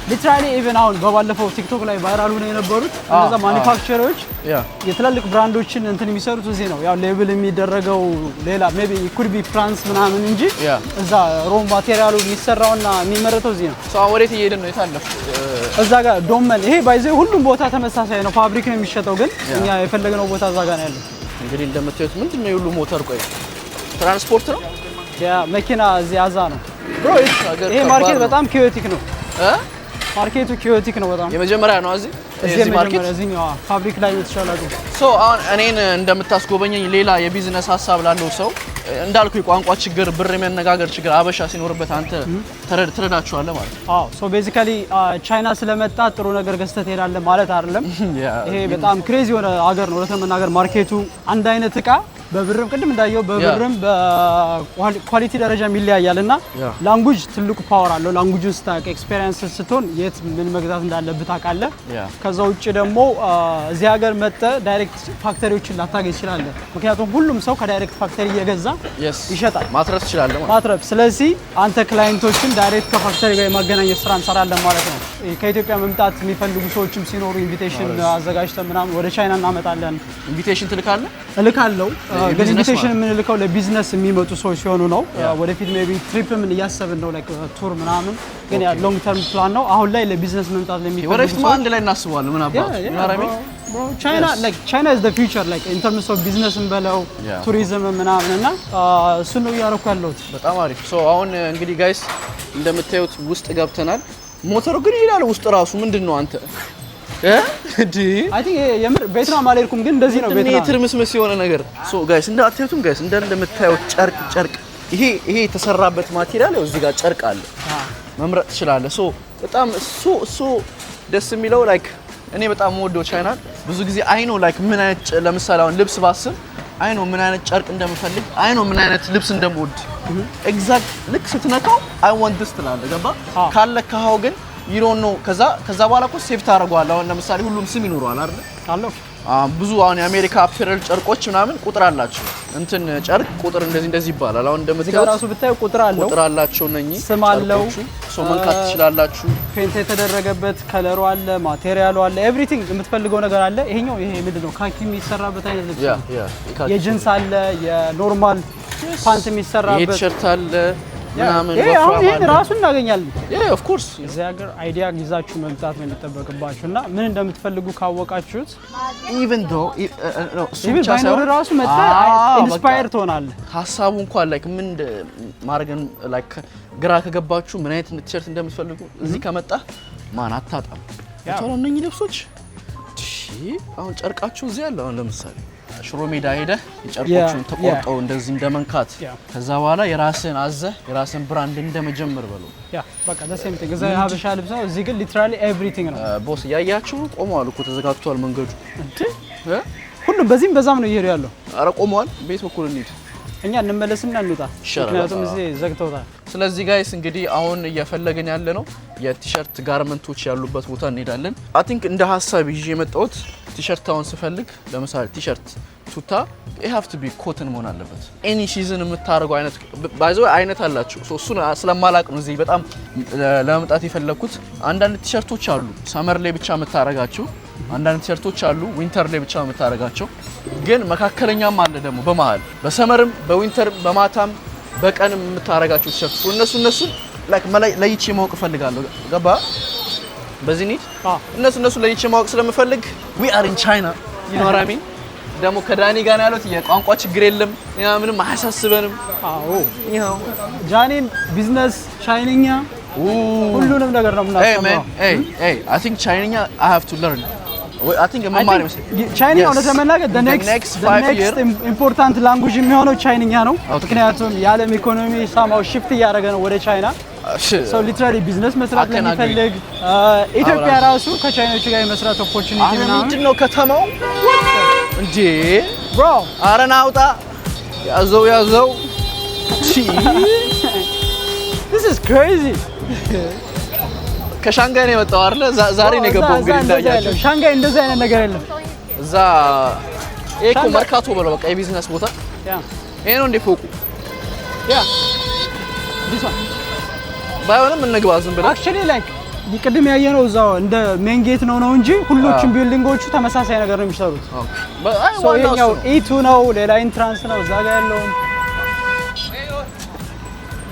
ሊትራሊ ኢቭን አሁን በባለፈው ቲክቶክ ላይ ቫይራል ሆነ የነበሩት እነዛ ማኒፋክቸሮች የትላልቅ ብራንዶችን እንትን የሚሰሩት እዚህ ነው ያው ሌብል የሚደረገው ሌላ ሜቢ could be ፍራንስ ምናምን እንጂ እዛ ሮ ማቴሪያሉ የሚሰራውና የሚመረተው እዚህ ነው ሶ ወዴት እየሄድን ነው የታለፍ እዛ ጋር ዶመን ይሄ ባይዘው ሁሉም ቦታ ተመሳሳይ ነው ፋብሪክ ነው የሚሸጠው ግን እኛ የፈለግነው ቦታ እዛ ጋር ነው ያለው እንግዲህ እንደምታዩት ምንድነው የሁሉ ሞተር ቆይ ትራንስፖርት ነው መኪና እዚህ አዛ ነው ብሮ ይሄ ማርኬት በጣም ኪዮቲክ ነው ማርኬቱ ኪዮቲክ ነው በጣም የመጀመሪያ ነው እዚህ ማርኬት እዚህኛው ፋብሪክ ላይ የተሻላሉ ሶ አሁን እኔን እንደምታስጎበኘኝ ሌላ የቢዝነስ ሀሳብ ላለው ሰው እንዳልኩ የቋንቋ ችግር ብር የመነጋገር ችግር አበሻ ሲኖርበት አንተ ትረዳቸዋለህ ማለት ነው አዎ ሶ ቤዚካሊ ቻይና ስለመጣ ጥሩ ነገር ገዝተህ ትሄዳለህ ማለት አይደለም ይሄ በጣም ክሬዚ የሆነ ሀገር ነው ለተመናገር ማርኬቱ አንድ አይነት እቃ በብርም ቅድም እንዳየው በብርም በኳሊቲ ደረጃ ይለያያልና ላንጉጅ ትልቁ ፓወር አለው። ላንጉጅ ውስጥ ኤክስፒሪየንስ ስትሆን የት ምን መግዛት እንዳለብህ ታውቃለህ። ከዛ ውጪ ደግሞ እዚህ ሀገር መጥተ ዳይሬክት ፋክተሪዎችን ላታገኝ ይችላል። ምክንያቱም ሁሉም ሰው ከዳይሬክት ፋክተሪ እየገዛ ይሸጣል፣ ማትረፍ ይችላል ማለት ማትረፍ። ስለዚህ አንተ ክላይንቶችን ዳይሬክት ከፋክተሪ ጋር የማገናኘት ስራ እንሰራለን ማለት ነው። ከኢትዮጵያ መምጣት የሚፈልጉ ሰዎችም ሲኖሩ ኢንቪቴሽን አዘጋጅተን ምናምን ወደ ቻይና እናመጣለን። ኢንቪቴሽን ትልካለህ? እልካለሁ። ግን ኢንቪቴሽን የምንልከው ለቢዝነስ የሚመጡ ሰዎች ሲሆኑ ነው። ወደፊት ሜቢ ትሪፕ ምን እያሰብን ነው፣ ላይክ ቱር ምናምን። ግን ያ ሎንግ ተርም ፕላን ነው። አሁን ላይ ለቢዝነስ መምጣት ለሚፈልጉ ወደፊት አንድ ላይ እናስባለን። ምን አባቱ ያራሚ China is the future, like in terms of business እንበለው ቱሪዝም ምናምን እና እሱ ነው እያደረኩ ያለሁት። በጣም አሪፍ። ሶ አሁን እንግዲህ ጋይስ እንደምታዩት ውስጥ ገብተናል። ሞተሩ ግን ይላል ውስጥ ራሱ ምንድነው አንተ አይ ቲንክ የምር ቤትናም አልሄድኩም፣ ግን እንደዚህ ነው ቤትናም ትርምስምስ የሆነ ነገር። ሶ ጋይስ እንዳታዩትም ጋይስ እንደምታዩት ጨርቅ ይሄ የተሰራበት ማቴሪያል እዚህ ጋር ጨርቅ አለ፣ መምረጥ ትችላለህ። ሶ በጣም እሱ ደስ የሚለው ላይክ እኔ በጣም ወዶ ቻይና ብዙ ጊዜ አይ ኖ ላይክ ምን አይነት ለምሳሌ አሁን ልብስ ባስብ አይ ኖ ምን አይነት ጨርቅ እንደምፈልግ አይ ኖ ምን አይነት ልብስ እንደምወድ ኤግዛክት ልክ ስትነካው አይ ዋንት ዲስ ትላለህ። ገባ ካለካው ግን you don't know ከዛ በኋላ እኮ ሴቭ ታደርገዋለህ። አሁን ለምሳሌ ሁሉም ስም ይኖረዋል አይደል? አለው ብዙ አሁን የአሜሪካ አፕረል ጨርቆች ምናምን ቁጥር አላቸው። እንትን ጨርቅ ቁጥር እንደዚህ ይባላል። አሁን እንደምታዩት ራሱ ብታዩ ቁጥር አላቸው ነኝ ስም አለው። ሶ መንካት ትችላላችሁ። ፔንት የተደረገበት ከለሩ አለ፣ ማቴሪያሉ አለ፣ ኤቭሪቲንግ የምትፈልገው ነገር አለ። ይሄ ምንድነው ካኪ የሚሰራበት አይነት ልብስ ነው። የጂንስ አለ፣ የኖርማል ፓንት የሚሰራበት ቲሸርት አለ ምናምን ይሄ ራሱ እናገኛለን። ኦፍ ኮርስ እዚህ ሀገር አይዲያ ይዛችሁ መምጣት ነው የሚጠበቅባችሁና ምን እንደምትፈልጉ ካወቃችሁት ኢቭን ባይኖር ራሱ መጣ ኢንስፓየር ትሆናለህ። ሀሳቡ እንኳን ላይክ ምን ማድረግን ላይክ ግራ ከገባችሁ ምን አይነት ቲሸርት እንደምትፈልጉ እዚህ ከመጣ ማን አታጣም። እነኚህ ልብሶች አሁን ጨርቃችሁ እዚህ ያለው አሁን ለምሳሌ ሽሮ ሜዳ ሄደህ የጨርቆቹን ተቆርጠው እንደዚህ እንደመንካት ከዛ በኋላ የራስን የራስን ብራንድ እንደመጀመር በለው በቃ ደሴም ተገዛ ሀበሻ ልብስ ነው። እዚህ ግን ሊትራሊ ኤቭሪቲንግ ነው። ቦስ ያያችሁ ቆመዋል እኮ ተዘጋግቷል መንገዱ ሁሉም በዚህም በዛም ነው እየሄዱ ያለው። ኧረ ቆመዋል። ቤት በኩል እንሂድ እኛ እንመለስና እንውጣ፣ ምክንያቱም እዚህ ዘግተውታል። ስለዚህ ጋይስ እንግዲህ አሁን እየፈለግን ያለ ነው የቲሸርት ጋርመንቶች ያሉበት ቦታ እንሄዳለን። አይ ቲንክ እንደ ሀሳብ ይዤ የመጣሁት ቲሸርት አሁን ስፈልግ ለምሳሌ ቲሸርት ቱታ it have to be ኮተን መሆን አለበት። ኤኒ ሲዝን የምታደርገው አይነት ባይዘው አይነት አላችሁ። እሱን ስለማላቅ ነው እዚህ በጣም ለመምጣት የፈለኩት። አንዳንድ ቲሸርቶች አሉ ሰመር ላይ ብቻ የምታረጋቸው፣ አንዳንድ ቲሸርቶች አሉ ዊንተር ላይ ብቻ የምታረጋቸው። ግን መካከለኛም አለ ደግሞ በመሃል በሰመርም በዊንተርም በማታም በቀንም የምታረጋቸው ቲሸርቶች እነሱ ላይክ ለይቼ ማወቅ ፈልጋለሁ። ገባ በዚህ ኒት እነሱ ለይቼ ማወቅ ስለምፈልግ we are in China you know what I mean። ደግሞ ከዳኒ ጋር ያሉት የቋንቋ ችግር የለም ምንም አያሳስበንም። አዎ ይሄው ጃኒን ቢዝነስ ቻይንኛ ሁሉንም ነገር ነው የምናስተምረው። hey I think Chinese I have to learn. I think መማር ይመስለኛል ቻይንኛ ነው ለመናገር the next important language የሚሆነው ቻይንኛ ነው። ምክንያቱም የዓለም ኢኮኖሚ ሳማው ሽፍት እያደረገ ነው ወደ ቻይና። so literally business መስራት ለሚፈልግ ኢትዮጵያ ራሱ ከቻይናዎች ጋር የመስራት opportunity ነው። ምንድነው ከተማው እንዴ bro አረና አውጣ ያዘው this is crazy። ከሻንጋይ ነው የመጣው አይደል? ዛሬ ነው የገባው። እንግዲህ እንዳያችሁ ሻንጋይ እንደዛ አይነት ነገር የለም። እዛ ኤኮ መርካቶ ብለው በቃ የቢዝነስ ቦታ ይሄ ነው እንደ ፎቁ this one ባይሆንም እንግባ ዝም ብለን actually like ቅድም ያየነው እዛው እንደ ሜን ጌት ነው እንጂ ሁሉም ቢልዲንጎቹ ተመሳሳይ ነገር ነው የሚሰሩት። ሶ የኛው ኢቱ ነው፣ ሌላ ኢንትራንስ ነው እዛ ጋር ያለው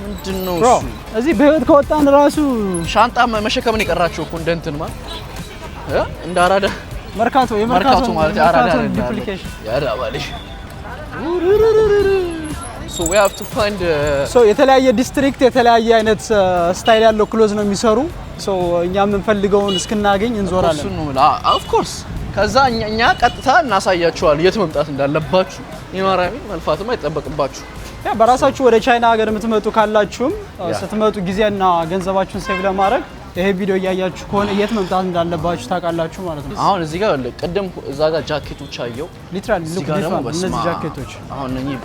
ምንድነው እሱ? እዚህ በህይወት ከወጣን ራሱ ሻንጣ መሸከምን የቀራቸው እኮ እንደንትን ማለት እንደ አራዳ መርካቶ ማለት አራዳ ዱፕሊኬሽን ያዳባልሽ so we have to find so የተለያየ ዲስትሪክት የተለያየ አይነት ስታይል ያለው ክሎዝ ነው የሚሰሩ። so እኛ የምንፈልገውን እስክናገኝ እንዞራለን። of course ከዛ እኛ ቀጥታ እናሳያችኋል የት መምጣት እንዳለባችሁ። ይማራሚ መልፋትም አይጠበቅባችሁ። በራሳችሁ ወደ ቻይና ሀገር የምትመጡ ካላችሁም ስትመጡ ጊዜና ገንዘባችሁን ሴቭ ለማድረግ ይሄ ቪዲዮ እያያችሁ ከሆነ የት መምጣት እንዳለባችሁ ታውቃላችሁ ማለት ነው። አሁን እዚህ ጋር ቀደም እዛ ጋር ጃኬቶች አየው ሊትራሊ ሉክ ዲፈረንት እነዚህ ጃኬቶች አሁን እነኚህ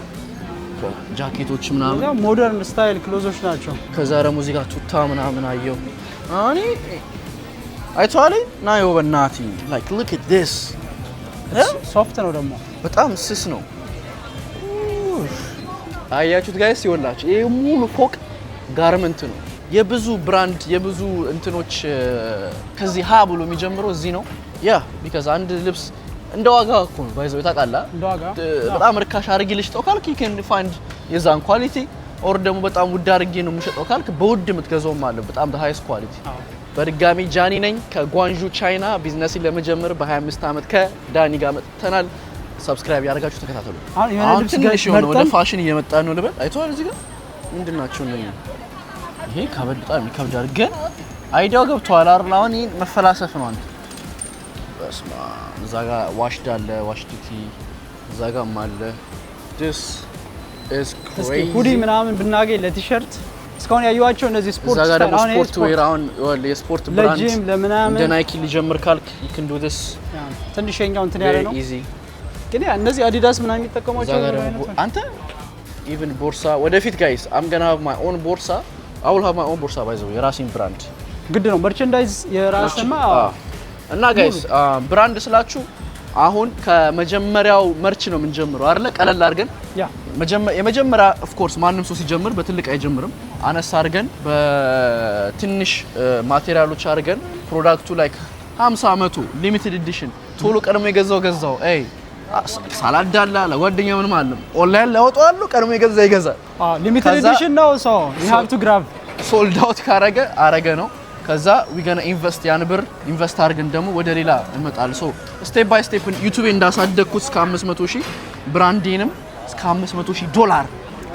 ጃኬቶች ምናምን ያው ሞደርን ስታይል ክሎዞች ናቸው። ከዛ ደግሞ እዚህ ጋር ቱታ ምናምን አየው አኒ አይቷሊ ናዮ በናቲ ላይክ ሉክ አት ዲስ ሶፍት ነው ደግሞ በጣም ስስ ነው። አያችሁት ጋይስ ይወላችሁ ይሄ ሙሉ ፎቅ ጋርመንት ነው። የብዙ ብራንድ የብዙ እንትኖች ከዚህ ሀ ብሎ የሚጀምረው እዚህ ነው። ያ ቢካዝ አንድ ልብስ እንደ ዋጋ እኮ ነው ባይዘው ታውቃላ። እንደ ዋጋ በጣም ርካሽ አድርጌ ልሽጠው ካልክ you can find የዛን ኳሊቲ ኦር ደግሞ በጣም ውድ አድርጌ ነው የምሸጠው ካልክ በውድ የምትገዛውም አለ በጣም the highest quality። በድጋሚ ጃኒ ነኝ ከጓንዡ ቻይና ቢዝነስን ለመጀመር በ25 አመት ከዳኒ ጋር መጥተናል። ሰብስክራይብ ያደርጋችሁ ተከታተሉ። አሁን ትንሽ ወደ ፋሽን እየመጣ ነው ልበል። አይተዋል እዚህ ጋር ምንድናቸው ነው ይሄ ከበድ በጣም ይከብዳል ግን አይዲያው ገብቷል አይደል? አሁን ይሄን መፈላሰፍ ነው አንተ በስማ እዛ ጋር ዋሽድ አለ ዋሽድቲ እዛ ጋር አለ this is crazy ሁዲ ምናምን ብናገኝ ለቲሸርት እስካሁን ያዩዋቸው እነዚህ ስፖርት ስታይል አሁን ስፖርት ዌር አሁን የስፖርት ብራንድ ለጂም ለምናምን እንደ ናይኪ ሊጀምር ካልክ you can do this ትንሽ የኛው እንትን ያለ ነው easy ግን እነዚህ አዲዳስ ምናምን የሚጠቀሟቸው አንተ even ቦርሳ ወደፊት ጋይስ I'm gonna have my own ቦርሳ I will have my own ቦርሳ ባይዘው የራሴን ብራንድ ግድ ነው መርቸንዳይዝ የራስማ እና ጋይስ ብራንድ ስላችሁ አሁን ከመጀመሪያው መርች ነው የምንጀምረው አይደለ? ቀለል አድርገን የመጀመሪያ ኦፍ ኮርስ ማንም ሰው ሲጀምር በትልቅ አይጀምርም። አነስ አድርገን በትንሽ ማቴሪያሎች አድርገን ፕሮዳክቱ ላይክ 50 አመቱ ሊሚትድ ኤዲሽን ቶሎ ቀድሞ የገዛው አይ ሳላዳላ ለጓደኛ ምንም አለም ኦንላይን ላወጣሉ ቀድሞ የገዛ ይገዛል። ሊሚትድ ኤዲሽን ነው ሶ you have to grab ሶልድ አውት አረገ ነው። ከዛ we gonna invest ያን ብር ኢንቨስት አድርገን ደግሞ ወደ ሌላ እንመጣለን። ሶ ስቴፕ ባይ ስቴፕ ዩቲዩብ እንዳሳደግኩት እስከ 500,000 ብራንዴንም እስከ 500,000 ዶላር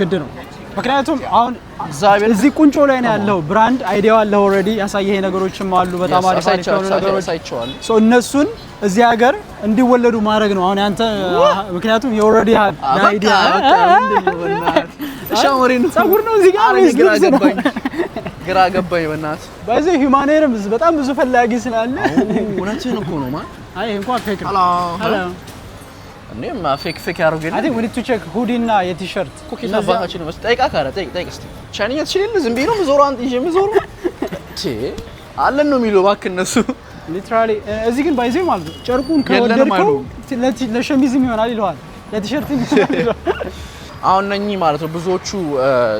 ግድ ነው። ምክንያቱም አሁን እዚህ ቁንጮ ላይ ነው ያለው ብራንድ አይዲያው አለ ኦሬዲ ያሳየህ ነገሮችም አሉ በጣም አሪፍ ነገሮች ሶ እነሱን እዚህ ሀገር እንዲወለዱ ማድረግ ነው አሁን ያንተ ምክንያቱም የኦሬዲ አይዲያ ሻሞሪን ጸጉር ነው እዚህ ጋር ግራ ገባኝ በእናትህ ባይዘው ሂውማኒየርም በጣም ብዙ ፈላጊ ስላለ እውነትህን እኮ ነው ማን አይ እንኳን ፌክ ነው ሄሎ እኔም ፌክ ያደርገኝ አይ ቲንክ we need to check ሁዲ እና የቲሸርት ኮኪና ባታችን ነው ጠይቃ ካረ ጠይቅ እስቲ ቻይንኛ ትችላለህ ዝም ብዬ ነው ምዞረው አንተ ይዤ ምዞረው አለን ነው የሚለው እባክህ እነሱ ሊትራሊ እዚህ ግን ባይዘው ማለት ነው ጨርቁን ከወደድከው ለሸሚዝም ይሆናል ይለዋል ለቲሸርትም ይሆናል አሁን ነኝ ማለት ነው ብዙዎቹ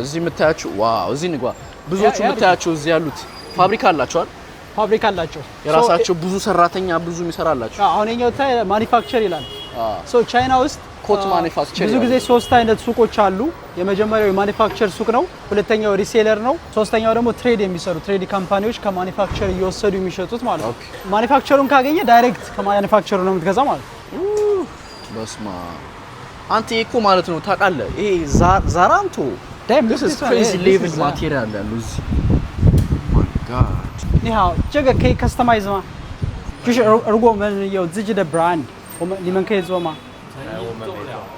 እዚህ የምታያቸው ዋው እዚህ ንግባ ብዙዎቹ የምታያቸው እዚህ ያሉት ፋብሪካ አላቸው የራሳቸው ብዙ ሰራተኛ ብዙ የሚሰራላቸው አሁን የኛው ታይ ማኒፋክቸር ይላል ሶ ቻይና ውስጥ ኮት ማኒፋክቸር ብዙ ጊዜ ሶስት አይነት ሱቆች አሉ የመጀመሪያው የማኒፋክቸር ሱቅ ነው ሁለተኛው ሪሴለር ነው ሶስተኛው ደግሞ ትሬድ የሚሰሩ ትሬድ ካምፓኒዎች ከማኒፋክቸር እየወሰዱ የሚሸጡት ማለት ነው ማኒፋክቸሩን ካገኘ ዳይሬክት ከማኒፋክቸሩ ነው የምትገዛው ማለት ነው በስማ አንተ እኮ ማለት ነው ታውቃለህ ይሄ ዛራንቶ this is crazy level material ያለው እዚህ my god ይሄው ጀገ ከይ ከስተማይዝ ማ ኪሽ እርጎ ምን ይው ዝጅ ደ ብራንድ ሊመን ከይዞማ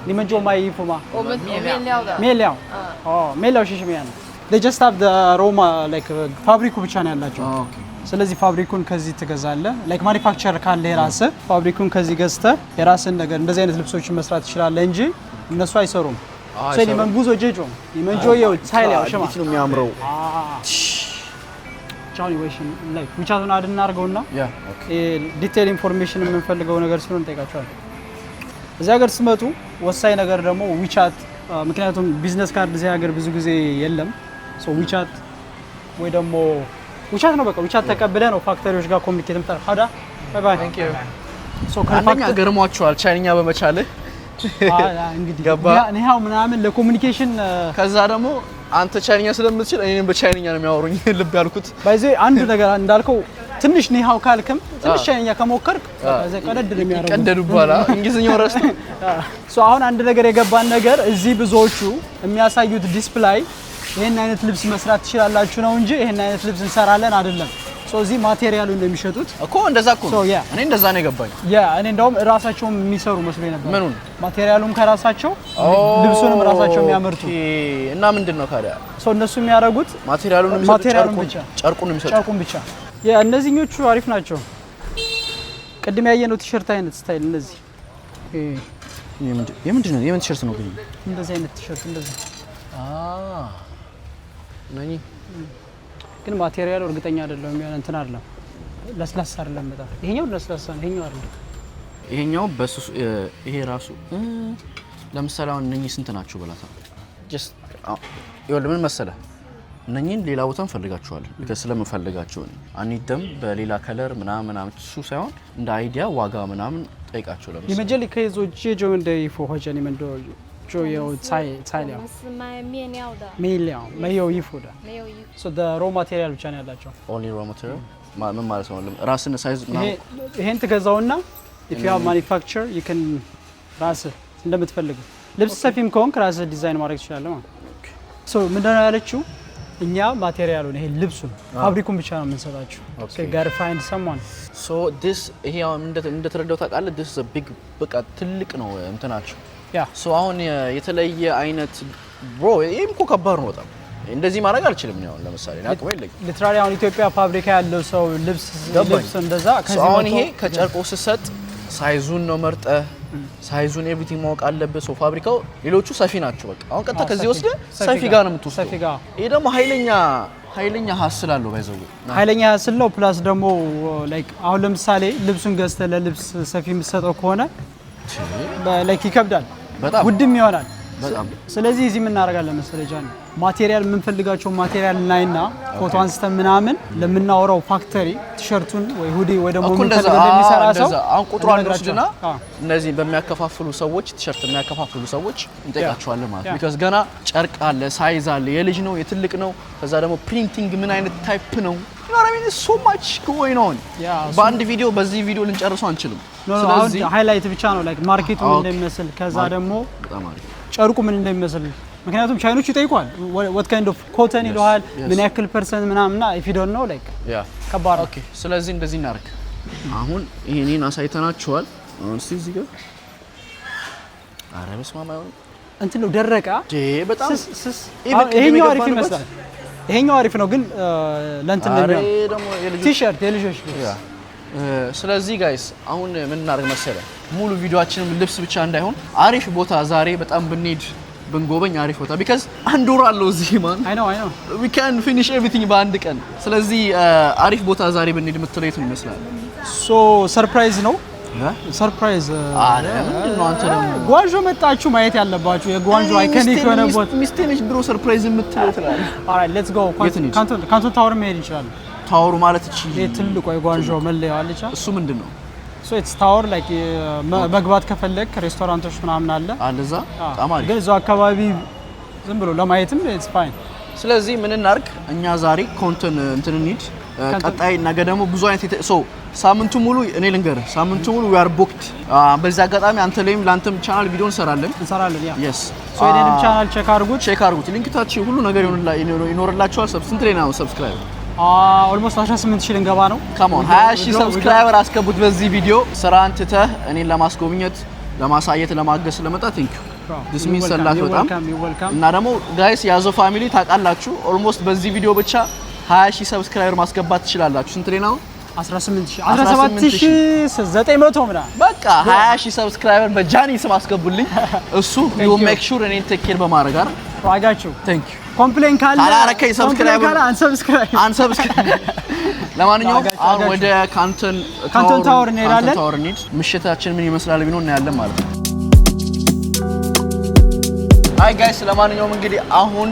ሊመን ጆማ ይፉማ 我们面料的。面料面料ሽሽ ሚያን they just have the aroma like ፋብሪኩ ብቻ ነው ያላቸው ኦኬ ስለዚህ ፋብሪኩን ከዚህ ትገዛለህ ላይክ ማኒፋክቸር ካለ የራስህ ፋብሪኩን ከዚህ ገዝተህ የራስህን ነገር እንደዚህ አይነት ልብሶችን መስራት ትችላለህ እንጂ እነሱ አይሰሩም ሊመን ብዙ ጀጆ ሊመን ጆየው ሳይላው ሸማ ነው የሚያምረው ቻው ኒዌሽን ላይክ ዊቻቱን አድ እናርገውና ያ ኦኬ ዲቴል ኢንፎርሜሽን የምንፈልገው ነገር ስለሆነ እንጠይቃቸዋለን እዚህ ሀገር ስመጡ ወሳኝ ነገር ደግሞ ዊቻት ምክንያቱም ቢዝነስ ካርድ እዚህ ሀገር ብዙ ጊዜ የለም ሶ ዊቻት ወይ ደግሞ ዊቻት ነው በቃ ዊቻት ተቀብለ ነው ፋክተሪዎች ጋር ኮሙኒኬት ምታር ሀዳ ባይ ባይ ታንክ ዩ ሶ ከፋክተሪ ገርሟቸዋል ቻይንኛ በመቻልህ እንግዲህ ያው ምናምን ለኮሙኒኬሽን ከዛ ደግሞ አንተ ቻይንኛ ስለምትችል እኔንም በቻይንኛ ነው የሚያወሩኝ ልብ ያልኩት ባይዘይ አንድ ነገር እንዳልከው ትንሽ ነው ካልከም ትንሽ ቻይንኛ ከሞከርክ ከዛ ቀደድ ነው የሚያደርጉት ቀደዱ በኋላ እንግሊዝኛው ረስተ ሶ አሁን አንድ ነገር የገባን ነገር እዚህ ብዙዎቹ የሚያሳዩት ዲስፕላይ ይሄን አይነት ልብስ መስራት ትችላላችሁ ነው እንጂ ይሄን አይነት ልብስ እንሰራለን አይደለም ሶ እዚህ ማቴሪያሉ እንደሚሸጡት እኮ እንደዛ እኮ ነው እኔ እንደዛ ነው የገባኝ እኔ እንደውም ራሳቸውም የሚሰሩ መስሎኝ ነበር ምኑን ማቴሪያሉም ከራሳቸው ልብሱንም ራሳቸው የሚያመርቱ እና ምንድነው ታዲያ ሶ እነሱ የሚያደርጉት ማቴሪያሉን የሚሰጡ ጨርቁን የሚሰጡ ጨርቁን ብቻ እነዚህኞቹ አሪፍ ናቸው። ቅድም ያየነው ቲሸርት አይነት ስታይል እነዚህ የምንድን ነው? የምን ቲሸርት ነው ግን? እንደዚህ አይነት ቲሸርት እንደዚህ ነኝ ግን ማቴሪያሉ እርግጠኛ አይደለም። የሚሆነ እንትን አይደለም፣ ለስላሳ አይደለም በጣም። ይሄኛው ለስላሳ ነው፣ ይሄኛው አይደለም። ይሄኛው በሱ ይሄ ራሱ ለምሳሌ አሁን እነኚህ ስንት ናቸው ብላታ ጀስት ይወል ምን መሰለህ እነኚህን ሌላ ቦታ እንፈልጋቸዋለን because ስለምፈልጋቸው ነው አንይደም በሌላ ከለር ምናምን እሱ ሳይሆን እንደ አይዲያ ዋጋ ምናምን ጠይቃቸው ለምሳሌ የመጀሊ ከይዞ ጄጆ እንደ ይፎ ሆጀኒ መንዶ ጆ የው ጻይ ጻይሊያ 是卖面料的， ሚሊያ ማየው ይፎ ዳ 没有衣服。 so the raw material ብቻ ነው ያላቸው only raw material ምን ማለት ነው ራስን ሳይዝ ምናምን ይሄን ትገዛውና if you have manufacture you can ራስ እንደምትፈልግ ልብስ ሰፊም ከሆንክ ራስ ዲዛይን ማድረግ ትችላለህ ማለት so ምንድነው ያለችው እኛ ማቴሪያሉን ይሄ ልብሱን ፋብሪኩን ብቻ ነው የምንሰጣችሁ so you gotta find someone so this ይሄ አሁን እንደተረዳው ታውቃለህ this is a big በቃ ትልቅ ነው እንትናችሁ ያ so አሁን የተለየ አይነት bro ይሄም እኮ ከባድ ነው በጣም እንደዚህ ማድረግ አልችልም ነው ለምሳሌ አቅም የለኝም ሊትራሊ አሁን ኢትዮጵያ ፋብሪካ ያለው ሰው ልብስ እንደዛ ከዚህ አሁን ይሄ ከጨርቆ ስሰጥ ሳይዙን ነው መርጠ ሳይዙን ኤቭሪቲንግ ማወቅ አለበት ሶ ፋብሪካው ሌሎቹ ሰፊ ናቸው በቃ አሁን ቀጥታ ከዚህ ወስደ ሰፊ ጋር ነው የምትወስደው ሰፊ ጋር ይሄ ደግሞ ኃይለኛ ሀስል አለው ባይዘው ኃይለኛ ሀስል ነው ፕላስ ደግሞ ላይክ አሁን ለምሳሌ ልብሱን ገዝተህ ለልብስ ሰፊ የምትሰጠው ከሆነ ላይክ ይከብዳል በጣም ውድም ይሆናል በጣም ስለዚህ እዚህ ምን እናደርጋለን መሰለህ ጃን ማቴሪያል የምንፈልጋቸው ማቴሪያል ላይና ፎቶ አንስተን ምናምን ለምናወራው ፋክተሪ ቲሸርቱን ወይ ሁዲ ወይ ደግሞ ምን እንደሚሰራ ሰው አሁን ቁጥሩን ወስድና እነዚህ በሚያከፋፍሉ ሰዎች ቲሸርት የሚያከፋፍሉ ሰዎች እንጠይቃቸዋለን ማለት because ገና ጨርቅ አለ ሳይዝ አለ የልጅ ነው የትልቅ ነው ከዛ ደግሞ ፕሪንቲንግ ምን አይነት ታይፕ ነው you know what I mean it's so much going on በአንድ ቪዲዮ በዚህ ቪዲዮ ልንጨርሰው አንችልም ስለዚህ ሃይላይት ብቻ ነው ላይክ ማርኬቱ ምን እንደሚመስል ከዛ ደግሞ በጣም አሪፍ ጨርቁ ምን እንደሚመስል ምክንያቱም ቻይኖች ይጠይቋል what kind of cotton ይለዋል ምን ያክል ፐርሰንት ምናምንና if you don't know like ከባድ ኦኬ ስለዚህ እንደዚህ እናርግ አሁን ይሄንን አሳይተናቸዋል አሁን እዚህ ጋር አረ በስመ አብ እንትን ነው ደረቃ በጣም ይሄኛው አሪፍ ይመስላል ይሄኛው አሪፍ ነው ግን ለእንትን ነው ደግሞ ቲሸርት የልጆች ስለዚህ ጋይስ አሁን ምን እናርግ መሰለ ሙሉ ቪዲዮአችንም ልብስ ብቻ እንዳይሆን አሪፍ ቦታ ዛሬ በጣም ብንሄድ ብንጎበኝ አሪፍ ቦታ because አንድ ወር አለው እዚህ ማን I know we can finish everything በአንድ ቀን ስለዚህ አሪፍ ቦታ ዛሬ ብንሄድ የምትለው የት ይመስላል so ሰርፕራይዝ ነው ሰርፕራይዝ አረ ምንድነው አንተ ደግሞ ጓንጆ መጣችሁ ማየት ያለባችሁ የጓንጆ አይኮኒክ የሆነ ቦታ ሚስቴነች ድሮ ሰርፕራይዝ የምትለው ትላለህ alright let's go ካንቶን ታወር መሄድ ይችላል ታወሩ ማለት እቺ ትልቁ የጓንጆ መለያው አለቻ እሱ ምንድነው so it's tower like መግባት ከፈለክ ሬስቶራንቶች ምናምን አለ አለዛ ታማሪ ግን እዛው አካባቢ ዝም ብሎ ለማየትም it's fine ስለዚህ ምን እናርግ እኛ ዛሬ ኮንተንት እንትን እንሂድ ቀጣይ ነገ ደግሞ ብዙ አይነት ሶ ሳምንቱ ሙሉ እኔ ልንገር ሳምንቱ ሙሉ we are booked በዛ አጋጣሚ አንተ ላይም ላንተም ቻናል ቪዲዮ እንሰራለን ያ yes so የኔንም ቻናል ቼክ አድርጉት ሊንክ ታች ሁሉ ነገር ይኖርላችኋል ስንት ላይ ነው ሰብስክራይብ ኦልሞስት 18000 ልንገባ ነው come on 20000 ሰብስክራይበር አስከቡት በዚህ ቪዲዮ ስራን ትተህ እኔን ለማስጎብኘት ለማሳየት ለማገስ ለመጣ ቴንክ ዩ this means a lot በጣም እና ደግሞ ጋይስ ያዞ ፋሚሊ ታውቃላችሁ ኦልሞስት በዚህ ቪዲዮ ብቻ 20000 ሰብስክራይበር ማስገባት ትችላላችሁ ስንት ላይ ነው 17900 ምናምን በቃ 20000 ሰብስክራይበር በጃኒ ስም አስገቡልኝ እሱ you make sure እኔን ቴክ ኬር በማድረግ አይደል ዋጋችሁ thank you ኮምፕሌን ካለ አላረከኝ ሰብስክራይበር አንሰብስክራይብ ለማንኛውም አሁን ወደ ካንተን ታወር እንሄዳለን ምሽታችን ምን ይመስላል ቢኖር እናያለን ማለት ነው አይ ጋይስ ለማንኛውም እንግዲህ አሁን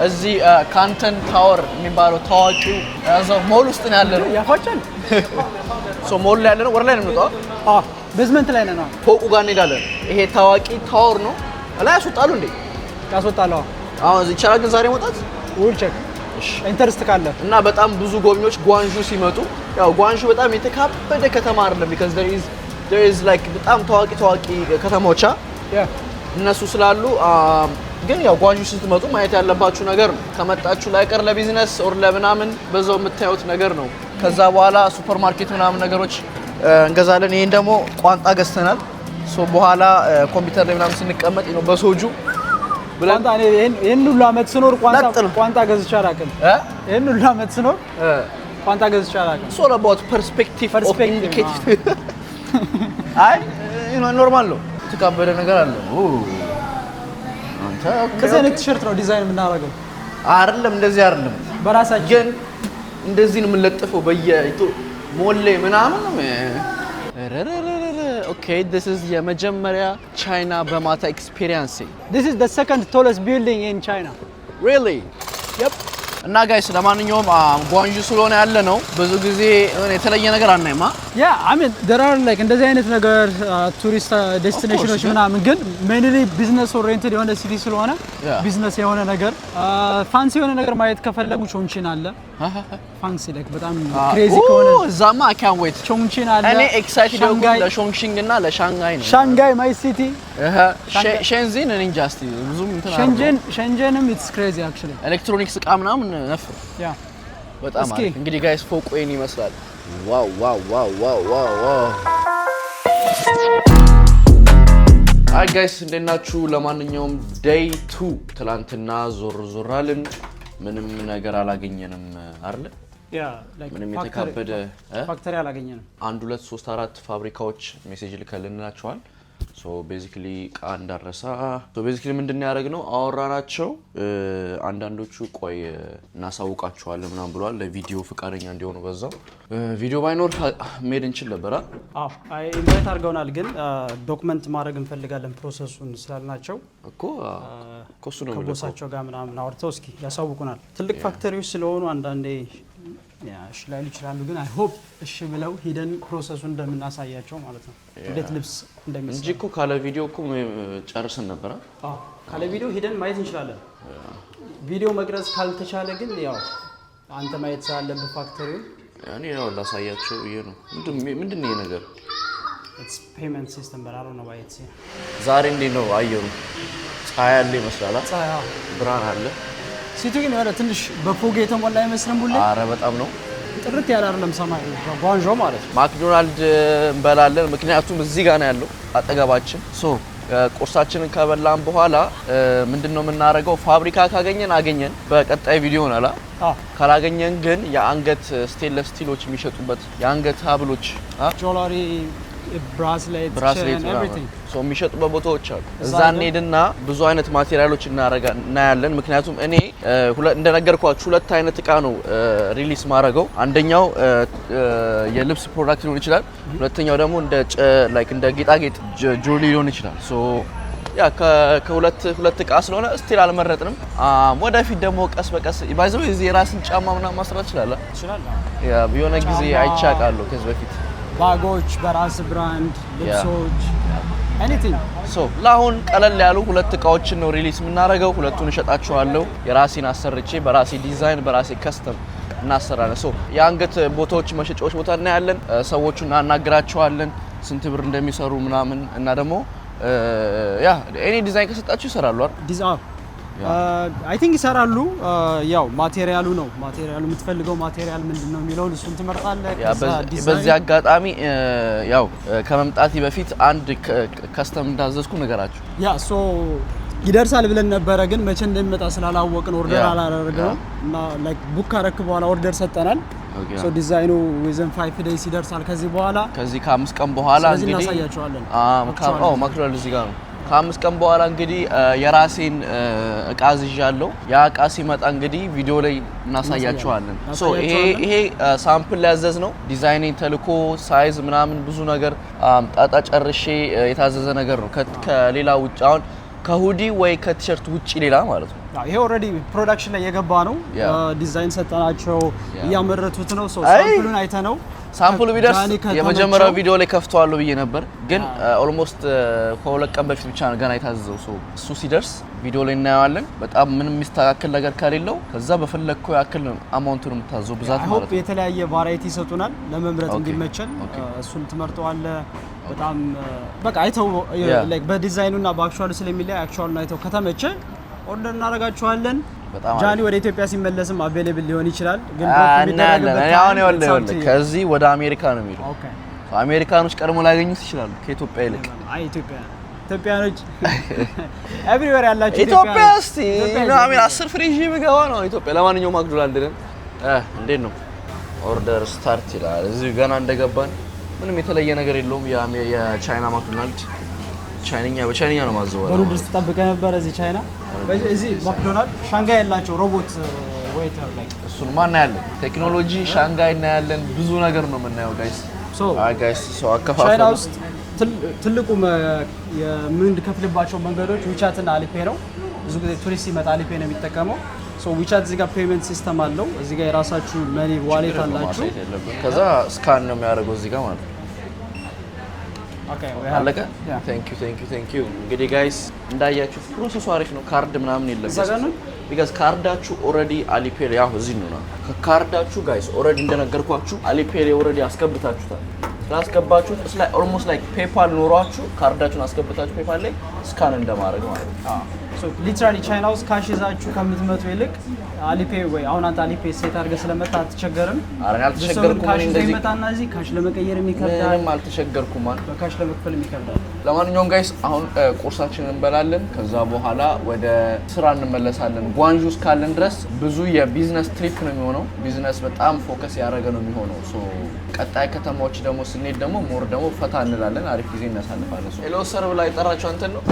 እዚህ ካንተን ታወር የሚባለው ታዋቂው ያዛው ሞል ውስጥ ነው ያለነው ያፋጫል ሶ ሞል ላይ ያለነው ወር ላይ ነው የምንወጣው ቤዝመንት ላይ ነን ፎቁ ጋር እንሄዳለን ይሄ ታዋቂ ታወር ነው ላይ ያስወጣሉ እንዴ ያስወጣሉ አሁን እዚህ ቻላ ግን ዛሬ መውጣት ዊል ቼክ ኢንተረስት ካለ እና በጣም ብዙ ጎብኚዎች ጓንዡ ሲመጡ ያው ጓንዡ በጣም የተካበደ ከተማ አይደለም because there is like በጣም ታዋቂ ከተሞች እነሱ ስላሉ ግን ያው ጓንዡ ስትመጡ ማየት ያለባችሁ ነገር ነው ከመጣችሁ ላይቀር ለቢዝነስ ኦር ለምናምን በዛው የምታዩት ነገር ነው ከዛ በኋላ ሱፐርማርኬት ምናምን ነገሮች እንገዛለን ይሄን ደግሞ ቋንጣ ገዝተናል ሶ በኋላ ኮምፒውተር ላይ ምናምን ስንቀመጥ ነው በሶጁ ቋንጣ ይሄን ሁሉ አመት ስኖር ቋንጣ ገዝቼ አላውቅም ይሄን ሁሉ አመት ስኖር ፋንታ ገዝቼ አላውቅም። It's all about perspective of indicative. አይ ኖርማል ነው። ተካበደ ነገር አለ። አንተ ከዚህ አይነት ቲሸርት ነው ዲዛይን የምናደርገው አይደለም? እንደዚህ አይደለም። በራሳችን ግን እንደዚህ ነው የምንለጥፈው በየኢቱ ሞሌ ምናምን። ኦኬ this is የመጀመሪያ ቻይና በማታ ኤክስፒሪየንስ. This is the second tallest building in China. Really? Yep. እና ጋይስ ለማንኛውም ጓንጁ ስለሆነ ያለ ነው ብዙ ጊዜ የተለየ ነገር አናይማ። Yeah, I mean there are like እንደዚህ አይነት ነገር ቱሪስት ዴስቲኔሽኖች ምናምን ግን mainly business oriented የሆነ ሲቲ ስለሆነ ቢዝነስ የሆነ ነገር ፋንሲ የሆነ ነገር ማየት ከፈለጉ ቾንቺን አለ። ፋንሲ like በጣም ክሬዚ ከሆነ እዛማ I can't wait. ቾንቺን አለ። እኔ ኤክሳይትድ ሆንኩ ለሾንግሺንግ እና ለሻንጋይ ነው። ሻንጋይ ማይ ሲቲ ሼንዚን እኔ እንጃ እስቲ ብዙም እንትን ሸንጀንም it's crazy actually. ኤሌክትሮኒክስ እቃ ምናምን ነፍ Yeah. በጣም አሪፍ። እንግዲህ ጋይስ ፎቅ ወይን ይመስላል። ዋው ዋው ዋው ዋው ዋው። አይ ጋይስ እንዴት ናችሁ? ለማንኛውም ዴይ 2 ትላንትና ዞር አልን። ምንም ነገር አላገኘንም አይደል? ምንም የተካበደ ፋክተሪ አላገኘንም። 1 2 3 4 ፋብሪካዎች ሜሴጅ ልከልናቸዋል። ሶ ቤዚክሊ ቃ እንዳረሳ ቤዚክሊ ምንድነው ያደረግነው? አወራናቸው። አንዳንዶቹ ቆይ እናሳውቃቸዋለን ምናምን ብለዋል። ለቪዲዮ ፍቃደኛ እንዲሆኑ በዛው ቪዲዮ ባይኖር ሜድ እንችል ነበር። አዎ አይ ኢንቫይት አድርገውናል፣ ግን ዶክመንት ማድረግ እንፈልጋለን ፕሮሰሱን ስላልናቸው እኮ እሱ ነው ከቦሳቸው ጋር ምናምን አውርተው እስኪ ያሳውቁናል። ትልቅ ፋክተሪዎች ስለሆኑ አንዳንዴ እሺ ላይሉ ይችላሉ፣ ግን አይ ሆፕ እሺ ብለው ሂደን ፕሮሰሱን እንደምናሳያቸው ማለት ነው። እንዴት ልብስ እንደሚሰራ እንጂ እኮ ካለ ቪዲዮ እኮ ጨርሰን ነበር። አዎ ካለ ቪዲዮ ሂደን ማየት እንችላለን። ቪዲዮ መቅረጽ ካልተቻለ ግን ያው አንተ ማየት ስላለብህ ፋክተሪውን እኔ ያው ላሳያቸው ይሄ ነው። ምንድነው ይሄ ነገር? it's payment system but I don't know why it's here. ዛሬ እንዴት ነው አየሩ? ፀሐይ አለ ይመስላል። ፀሐይ ብርሃን አለ። ሲቱ ግን ወደ ትንሽ በፎግ የተሞላ አይመስልም? ሁሌ አረ በጣም ነው ጥርት ያለ አይደለም ሰማይ ጓንጆ ማለት ነው። ማክዶናልድ እንበላለን፣ ምክንያቱም እዚህ ጋር ነው ያለው አጠገባችን። ሶ ቁርሳችንን ከበላን በኋላ ምንድነው የምናደርገው? ፋብሪካ ካገኘን አገኘን፣ በቀጣይ ቪዲዮ ነው ካላገኘን ግን የአንገት ስቴንለስ ስቲሎች የሚሸጡበት የአንገት ሀብሎች ጆለሪ ብራስሌት ኤቭሪቲንግ ሶ የሚሸጡበት ቦታዎች አሉ። እዛ እንሄድና ብዙ አይነት ማቴሪያሎች እናያለን። ምክንያቱም እኔ እንደነገርኳችሁ ሁለት አይነት እቃ ነው ሪሊስ ማድረገው። አንደኛው የልብስ ፕሮዳክት ሊሆን ይችላል፣ ሁለተኛው ደግሞ እንደ ጌጣጌጥ ጆሊ ሊሆን ይችላል። ሶ ያ ከሁለት እቃ ስለሆነ ስቲል አልመረጥንም። ወደፊት ደግሞ ቀስ በቀስ ባይዘው እዚህ የራስን ጫማ ምናምን ማስራት ይችላል። ያ የሆነ ጊዜ አይቻቃለሁ ከዚህ በፊት ባጎች በራስ ብራንድ ልብሶች ኤኒቲንግ። ሶ ለአሁን ቀለል ያሉ ሁለት እቃዎችን ነው ሪሊስ የምናደርገው። ሁለቱን እሸጣቸዋለሁ። የራሴን አሰርቼ በራሴ ዲዛይን በራሴ ከስተም እናሰራለን። ሶ የአንገት ቦታዎች መሸጫዎች ቦታ እናያለን። ሰዎቹን እናናግራቸዋለን ስንት ብር እንደሚሰሩ ምናምን እና ደግሞ ያ ኤኒ ዲዛይን ከሰጣችሁ ይሰራሉ አይደል? ዲዛይን አይ ቲንክ ይሰራሉ። ያው ማቴሪያሉ ነው የምትፈልገው ማቴሪያል ምንድነው የሚለው እሱን ትመርጣለህ። በዚህ አጋጣሚ ያው ከመምጣቴ በፊት አንድ ከስተም እንዳዘዝኩ ነገራችሁ። ያ ሶ ይደርሳል ብለን ነበረ፣ ግን መቼ እንደሚመጣ ስላላወቅን ኦርደር አላደረግነው እና ላይክ ቡክ ካረክ በኋላ ኦርደር ሰጠናል። ሶ ዲዛይኑ within 5 days ይደርሳል። ከዚህ ከ5 ቀን በኋላ እንግዲህ እናሳያቸዋለን። ማክሮል እዚህ ጋር ነው። ከ5 ቀን በኋላ እንግዲህ የራሴን እቃ አዝዣለሁ። ያ እቃ ሲመጣ እንግዲህ ቪዲዮ ላይ እናሳያቸዋለን። ሶ ይሄ ሳምፕል ሊያዘዝ ነው። ዲዛይኔን ተልኮ ሳይዝ ምናምን ብዙ ነገር ጣጣ ጨርሼ የታዘዘ ነገር ነው። ከሌላ ውጭ አሁን ከሁዲ ወይ ከቲሸርት ውጪ ሌላ ማለት ነው። ይሄ ኦልሬዲ ፕሮዳክሽን ላይ የገባ ነው። ዲዛይን ሰጠናቸው፣ እያመረቱት ነው። ሶ ሳምፕሉን አይተነው ሳምፕሉ ቢደርስ የመጀመሪያው ቪዲዮ ላይ ከፍተዋለሁ ብዬ ነበር፣ ግን ኦልሞስት ከሁለት ቀን በፊት ብቻ ነው ገና የታዘዘው። እሱ ሲደርስ ቪዲዮ ላይ እናየዋለን። በጣም ምንም የሚስተካከል ነገር ከሌለው ከዛ በፈለግከው ያክል አማውንቱን የምታዘው ብዛት ማለት ነው። የተለያየ ቫራይቲ ይሰጡናል ለመምረጥ እንዲመቸን። እሱን ትመርጠዋለህ። በጣም በቃ አይተው ላይክ በዲዛይኑና በአክቹዋሉ ስለሚለይ አክቹዋሉን አይተው ከተመቸ ኦርደር እናደርጋቸዋለን። ጃኒ ወደ ኢትዮጵያ ሲመለስም አቬሌብል ሊሆን ይችላል፣ ግን ከዚህ ወደ አሜሪካ ነው የሚለው። አሜሪካኖች ቀድሞ ላገኙት ይችላሉ ከኢትዮጵያ ይልቅ። ኢትዮጵያኖች ኤቭሪዌር ያላችሁ ኢትዮጵያ እስቲ ነው 10 ፍሪ ይዤ ብገባ ነው ኢትዮጵያ። ለማንኛውም ማክዶናልድ እንዴት ነው ኦርደር ስታርት ይላል እዚህ ገና እንደገባን ምንም የተለየ ነገር የለውም የቻይና ማክዶናልድ ቻይናኛ በቻይናኛ ነው ማዘዋወር በሩድ ውስጥ ተጠብቀህ ነበር እዚህ ቻይና እዚህ ማክዶናልድ ሻንጋይ ያላቸው ሮቦት ዌይተር ላይ እሱን ማን ያለ ቴክኖሎጂ ሻንጋይ እና ያለን ብዙ ነገር ነው የምናየው ጋይስ ሶ አከፋፈሉ ቻይና ውስጥ ትልቁ የምንከፍልባቸው መንገዶች ዊቻት እና አሊፔ ነው ብዙ ጊዜ ቱሪስት ሲመጣ አሊፔ ነው የሚጠቀመው ሶ ዊቻት እዚህ ጋር ፔመንት ሲስተም አለው እዚህ ጋር የራሳችሁ መኒ ዋሌት አላችሁ ከዛ ስካን ነው የሚያደርገው እዚህ ጋር ማለት ኦኬ አለቀ ቴንክ ዩ እንግዲህ ጋይስ እንዳያችሁ ፕሮሰሱ አሪፍ ነው ካርድ ምናምን የለም ቢካዝ ካርዳችሁ ኦሬዲ አሊፔ ያው እዚህ ነው ካርዳችሁ ጋይስ ኦሬዲ እንደነገርኳችሁ አሊፔ ኦሬዲ አስገብታችሁታል ስላስገባችሁት ኦልሞስት ላይክ ፔፓል ኖሯችሁ ካርዳችሁን አስገብታችሁ ፔፓል ላይ ስካን እንደማድረግ ማለት ነው ሶ ሊትራሊ ቻይና ውስጥ ካሽ ይዛችሁ ከምትመጡ ይልቅ አሊፔ ወይ አሁን አንተ አሊፔ ሴት አድርገህ ስለመጣ አትቸገርም አረን አልተቸገርኩም ካሽ ይመጣና እዚህ ካሽ ለመቀየር የሚከብዳል ምንም አልተቸገርኩም ማለት በካሽ ለመክፈል የሚከብዳል ለማንኛውም ጋይስ አሁን ቁርሳችንን እንበላለን ከዛ በኋላ ወደ ስራ እንመለሳለን ጓንጁ እስካለን ድረስ ብዙ የቢዝነስ ትሪፕ ነው የሚሆነው ቢዝነስ በጣም ፎከስ ያደረገ ነው የሚሆነው ሶ ቀጣይ ከተማዎች ደግሞ ስንሄድ ደግሞ ሞር ደግሞ ፈታ እንላለን አሪፍ ጊዜ እናሳልፋለን ሶ ሄሎ ሰርቭ ላይ ጠራችሁ አንተ ነው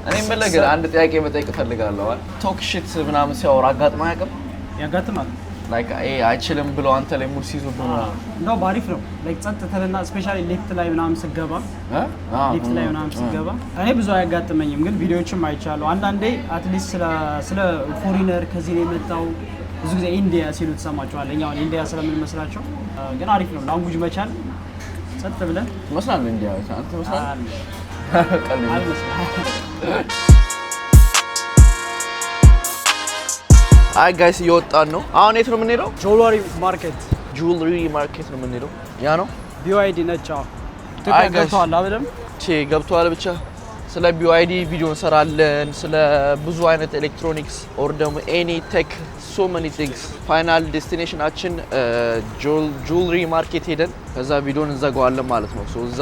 እኔ መለገር አንድ ጥያቄ መጠየቅ ፈልጋለሁ ቶክ ሺት ምናምን ሲያወራ አጋጥማ ያጋጥማል ላይክ አይችልም ብሎ አንተ ላይ ሙድ ሲይዙብህ ነው ባሪፍ ነው ላይክ ጸጥ ተለና ስፔሻሊ ሌፍት ላይ ምናምን ስገባ ሌፍት ላይ ምናምን ስገባ እኔ ብዙ አያጋጥመኝም ግን ቪዲዮዎችም አይቻለሁ አንዳንዴ አትሊስት ስለ ፎሪነር ከዚህ ነው የመጣው ብዙ ጊዜ ኢንዲያ ሲሉ ተሰማቸዋለሁ እኛው ኢንዲያ ስለምን መስላቸው ግን አሪፍ ነው ላንጉጅ መቻል ጸጥ ብለን መስላል ኢንዲያ አንተ መስላል አይ ጋይስ እየወጣን ነው አሁን የት ነው የምንሄደው ጁዌለሪ ማርኬት ነው የምንሄደው ያ ነው BYD ነጫ ገብቷል አይደለም ገብቷል ብቻ ስለ BYD ቪዲዮ እንሰራለን ስለ ብዙ አይነት ኤሌክትሮኒክስ ኦር ደግሞ ኤኒ ቴክ so many things ፋይናል ዴስቲኔሽናችን ጁዌለሪ ማርኬት ሄደን ከዛ ቪዲዮን እንዘጋዋለን ማለት ነው ሶ እዛ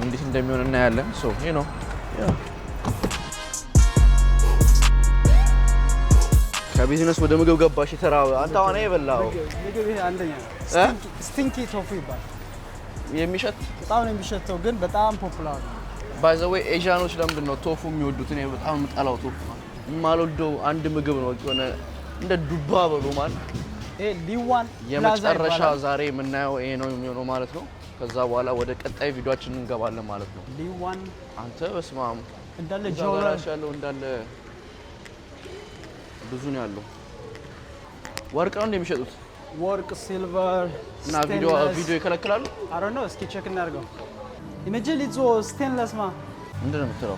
እንዴት እንደሚሆን እናያለን ሶ you know ከቢዝነስ ወደ ምግብ ገባሽ የተራው አንተ አሁን አይበላው ምግብ ይሄ አንደኛ ስቲንኪ ቶፉ ይባላል የሚሸት በጣም ነው የሚሸተው ግን በጣም ፖፑላር ባይ ዘ ዌይ ኤዥያኖች ለምንድን ነው ቶፉ የሚወዱት እኔ በጣም የምጠላው ቶፉ የማልወደው አንድ ምግብ ነው ሆነ እንደ ዱባ በሉ ማለት ይሄ ሊዋን የመጨረሻ ዛሬ የምናየው ይሄ ነው የሚሆነው ማለት ነው ከዛ በኋላ ወደ ቀጣይ ቪዲዮአችን እንገባለን ማለት ነው ሊዋን አንተ በስማም እንዳለ ጆራሽ ያለው እንዳለ ብዙ ነው ያለው ወርቅ ነው እንደሚሸጡት ወርቅ ሲልቨር እና ቪዲዮ ይከለክላሉ I don't know እስኪ ቼክ እናድርገው ኢሜጂን ሊዞ ስቴንለስ ማ ምንድን ነው የምትለው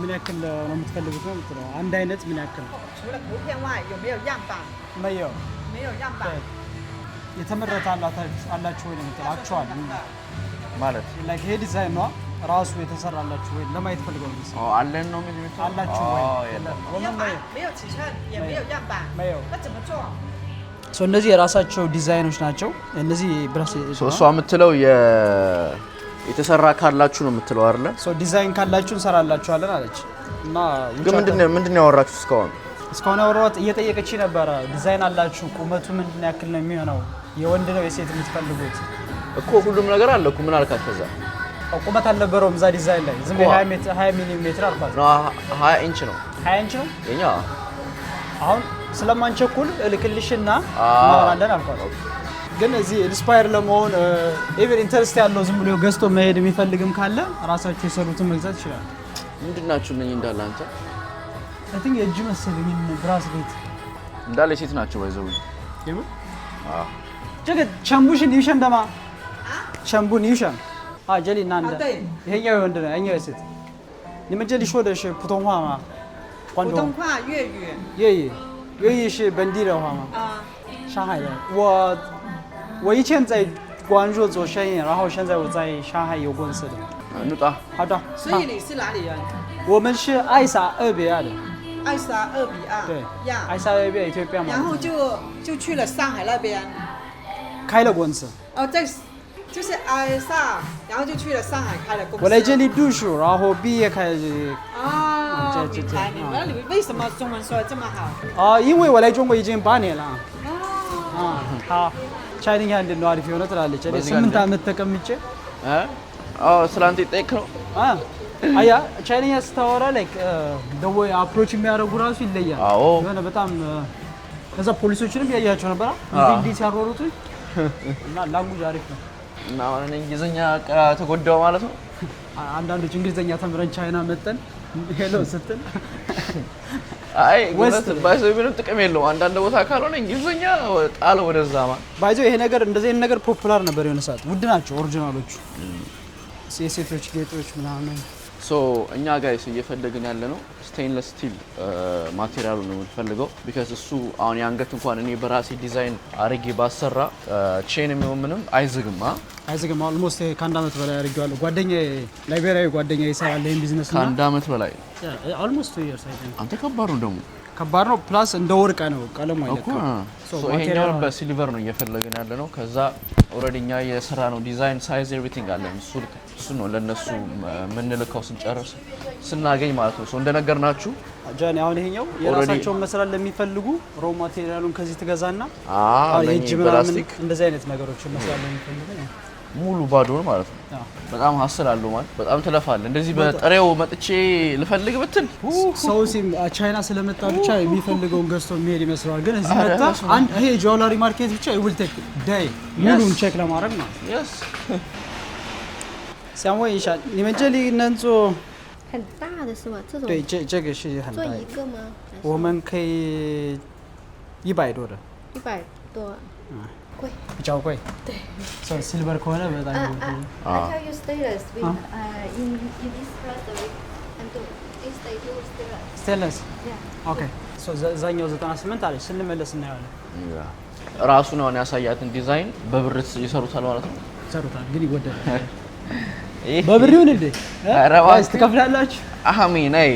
ምን ያክል ነው የምትፈልጉት ነው የምትለው አንድ አይነት ምን ያክል 除了图片外，有没有样板？ ማየው 没有样板。 የተመረተ አላችሁ ወይ ነው የምትለው አክቹዋሊ ማለት ላይክ ይሄ ዲዛይን ነው ራሱ የተሰራላችሁ ወይ ለማየት ፈልገው ነው አለን ነው የሚሉት አላችሁ ወይ 没有板，没有尺寸，也没有样板。 没有。 那怎么做？ ሶ እነዚህ የራሳቸው ዲዛይኖች ናቸው እነዚህ ብራስ እሷ የምትለው የተሰራ ካላችሁ ነው የምትለው አይደለ ሶ ዲዛይን ካላችሁ እንሰራላችኋለን አለች እና ግን ምንድነው ያወራችሁ እስካሁን ያወራሁት እየጠየቀች ነበረ ዲዛይን አላችሁ ቁመቱ ምንድነው ያክል ነው የሚሆነው የወንድ ነው የሴት የምትፈልጉት እኮ ሁሉም ነገር አለ እኮ ምን አልካት ከዛ ቁመት አልነበረውም እዛ ዲዛይን ላይ ዝም ብሎ 20 ሚሊ ሜትር አልኳት ነው 20 ኢንች ነው 20 ኢንች ነው የኛ አሁን ስለማንቸኩል እልክልሽና እናወራለን አልኳት ግን እዚህ ኢንስፓየር ለመሆን ኢቭን ኢንተረስት ያለው ዝም ብሎ ገዝቶ መሄድ የሚፈልግም ካለ ራሳችሁ የሰሩትን መግዛት ይችላል ምንድናችሁ ነኝ እንዳለ አንተ I think የእጅ መሰለኝ ብራስሌት እንዳለ ሴት ናቸው ባይዘው ይሄ 저게 첨부신 유션다마 첨부 유션 아 저리 난다 이ሄኛው ወንድ ነው ያኛው ሴት 你们这里说的是普通话吗普通话粤语。粤语是本地的话吗上海的我以前在广州做生意然后现在我在上海有公司的እንውጣ好的所以你是哪里人？我们是爱沙2比2的爱沙2比2。对呀。爱沙2比2 ኢትዮጵያ ማለት然后就去了上海那边。开了公司哦，就是爱沙，然后就去了上海开了公司。我来这里读书然后毕业开始哦，明白。你为什么中文说的这么好？因为我来中国已经8年了哦。ቻይንኛ እንዴት ነው አሪፍ የሆነ ትላለች። እኔ 8 ዓመት ተቀምጬ ስላንተ ይጠይቅ ነው አያ ቻይንኛ ስታወራ ላይክ the way approach የሚያደርጉ ራሱ ይለያል። የሆነ በጣም ከዛ ፖሊሶችንም ያያቸው ነበር እንዴ ሲያሮሩት እና ላንጉጅ አሪፍ ነው። እና አሁን እንግሊዝኛ ተጎዳው ማለት ነው። አንዳንዶች እንግሊዝኛ ተምረን ቻይና መጠን ሄሎ ስትል አይ ወስት ባይዘው ምንም ጥቅም የለውም። አንዳንድ ቦታ ካልሆነ እንግሊዝኛ ጣል ወደዛማ ባይዘው ይሄ ነገር እንደዚህ አይነት ነገር ፖፑላር ነበር የሆነ ሰዓት። ውድ ናቸው ኦሪጂናሎቹ የሴቶች ጌጦች ምናምን። ሶ እኛ ጋይስ እየፈለግን ያለ ነው ስቴንለስ ስቲል ማቴሪያሉ ነው የምንፈልገው ቢካዝ እሱ አሁን ያንገት እንኳን እኔ በራሴ ዲዛይን አርጌ ባሰራ ቼን ምንም አይዝግም ኦልሞስት ከአንድ ዓመት በላይ አድርጌዋለሁ። ጓደኛዬ ላይቤሪያዊ ጓደኛዬ ይሰራል ይሄን ቢዝነስ ነው። ከአንድ ዓመት በላይ ኦልሞስት 2 years አይደል? አንተ ከባድ ነው ደግሞ ከባድ ነው። ፕላስ እንደ ወርቅ ነው ቀለሙ አይለካም። ሶ ይሄኛው በሲልቨር ነው እየፈለግን ያለ ነው። ከዛ ኦልሬዲ እኛ የሰራ ነው ዲዛይን ሳይዝ ኤቭሪቲንግ አለ። እሱ ነው ለነሱ የምንልከው ስንጨርስ ስናገኝ ማለት ነው። ሶ እንደነገርናችሁ ጃኒ አሁን ይሄኛው የራሳቸውን መስራት ለሚፈልጉ ሮ ማቴሪያሉን ከዚህ ትገዛና የእጅ ምናምን እንደዚህ አይነት ነገሮችን መስራት ለሚፈልጉ ሙሉ ባዶ ነው ማለት ነው። በጣም ሀስል አለው ማለት በጣም ትለፋለህ። እንደዚህ በጥሬው መጥቼ ልፈልግ ብትል ሰው ቻይና ስለመጣ ብቻ የሚፈልገውን ገዝቶ የሚሄድ ይመስላል። ግን እዚህ መጣ አንድ ይሄ ጆላሪ ማርኬት ብቻ ይውል ቴክ ዳይ ሙሉን ቼክ ለማድረግ ነው። yes 想问一下你们这里能做很大的是吗？这种对这个是很大做一个吗？我们可以100多的100多，贵。比较贵。对。So silver 可能በጣም I tell you stainless with in this factory and do this they do stainless. stainless Yeah. Okay. So ዛኛው 98 አለች ስንመለስ እናያለን። ራሱ ነው ያሳያትን ዲዛይን በብር ይሰሩታል ማለት ነው። ይሰሩታል ግን ይወደዳል። በብር ይሁን እንዴ? አረባስ ትከፍላላችሁ? አሜን። አይ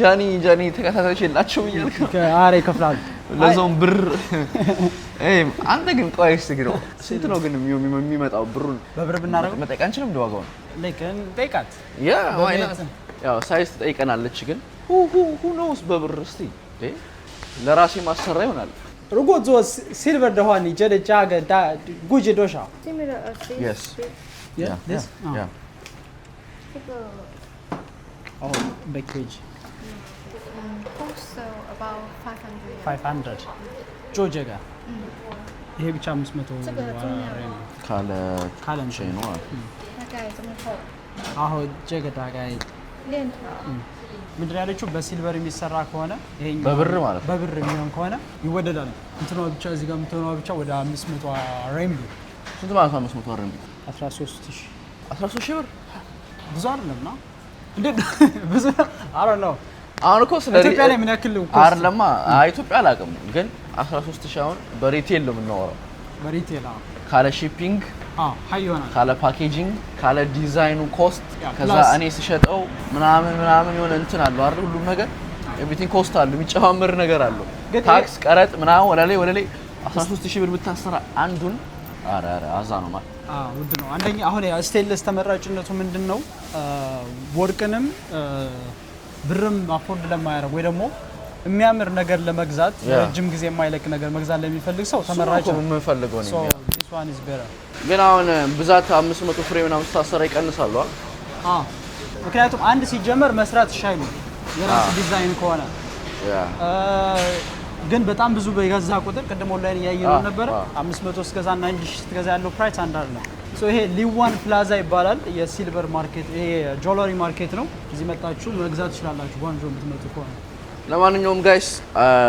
ጃኒ ተከታታዮች የላቸው ይልክ አሬ ይከፍላሉ። ለዞም ብር አንተ ግን ቆይስ ግን ስንት ነው ግን የሚመጣው ብሩን በብር ብናረጋው መጠየቅ አንችልም እንደ ዋጋውን ለከን ጠይቃት ያው ሳይዝ ትጠይቀናለች ግን ሁ ኖውስ በብር እስቲ ለራሴ ማሰራ ይሆናል 如果做 silver 的话你觉得价格估计多少 Similar as this. Yes. Yeah, this? Yeah. 这个 Oh, big page. cost about 500. 500. 就这个。ይሄ ብቻ 500 这个重量 ካለ ቼን ነው 大概这么厚。 አሁን这个大概链条。ምንድን ያለችው በሲልቨር የሚሰራ ከሆነ ይሄኛው በብር ማለት ነው። በብር የሚሆን ከሆነ ይወደዳል። እንትኗ ብቻ እዚህ ጋር የምትሆነው ብቻ ወደ 500 ሬምቢ ስንት ማለት ነው 500 ሬምቢ 13000 13000 ብር ብዙ አይደለም ነው እንዴ ብዙ አረ ነው አሁን እኮ ስለ ኢትዮጵያ ላይ ምን ያክል አይደለማ ኢትዮጵያ አላውቅም ግን 13000 አሁን በሪቴል ነው የምናወራው በሪቴል ካለ ሺፒንግ ሃይ ይሆናል ካለ ፓኬጂንግ ካለ ዲዛይኑ ኮስት ከዛ እኔ ስሸጠው ምናምን የሆነ እንትን አለው አይደል ሁሉም ነገር ኤቭሪቲንግ ኮስት አለው የሚጨማመር ነገር አለው ታክስ ቀረጥ ምናምን ወለላይ 13000 ብር ብታሰራ አንዱን አረ አዛ ነው ማለት ውድ ነው። አንደኛ አሁን ያ ስቴንለስ ተመራጭነቱ ምንድነው ወርቅንም ብርም አፎርድ ለማያረግ ወይ ደግሞ የሚያምር ነገር ለመግዛት ረጅም ጊዜ የማይለቅ ነገር መግዛት ለሚፈልግ ሰው ተመራጭ ነው የምንፈልገው ነው። this one is better ግን አሁን ብዛት 500 ፍሬ ምናምን ስታሰራ ይቀንሳሉ ምክንያቱም አንድ ሲጀመር መስራት ሻይ ነው የራስ ዲዛይን ከሆነ ግን በጣም ብዙ በገዛ ቁጥር ቀደም ኦንላይን ያየነው ነበር 500 እስከዛና 1000 ስትገዛ ያለው ፕራይስ አንድ አይደለም። ሶ ይሄ ሊዋን ፕላዛ ይባላል የሲልቨር ማርኬት ይሄ ጆለሪ ማርኬት ነው። እዚህ መጣችሁ መግዛት ትችላላችሁ ጓንጆ የምትመጡ ከሆነ። ለማንኛውም ጋይስ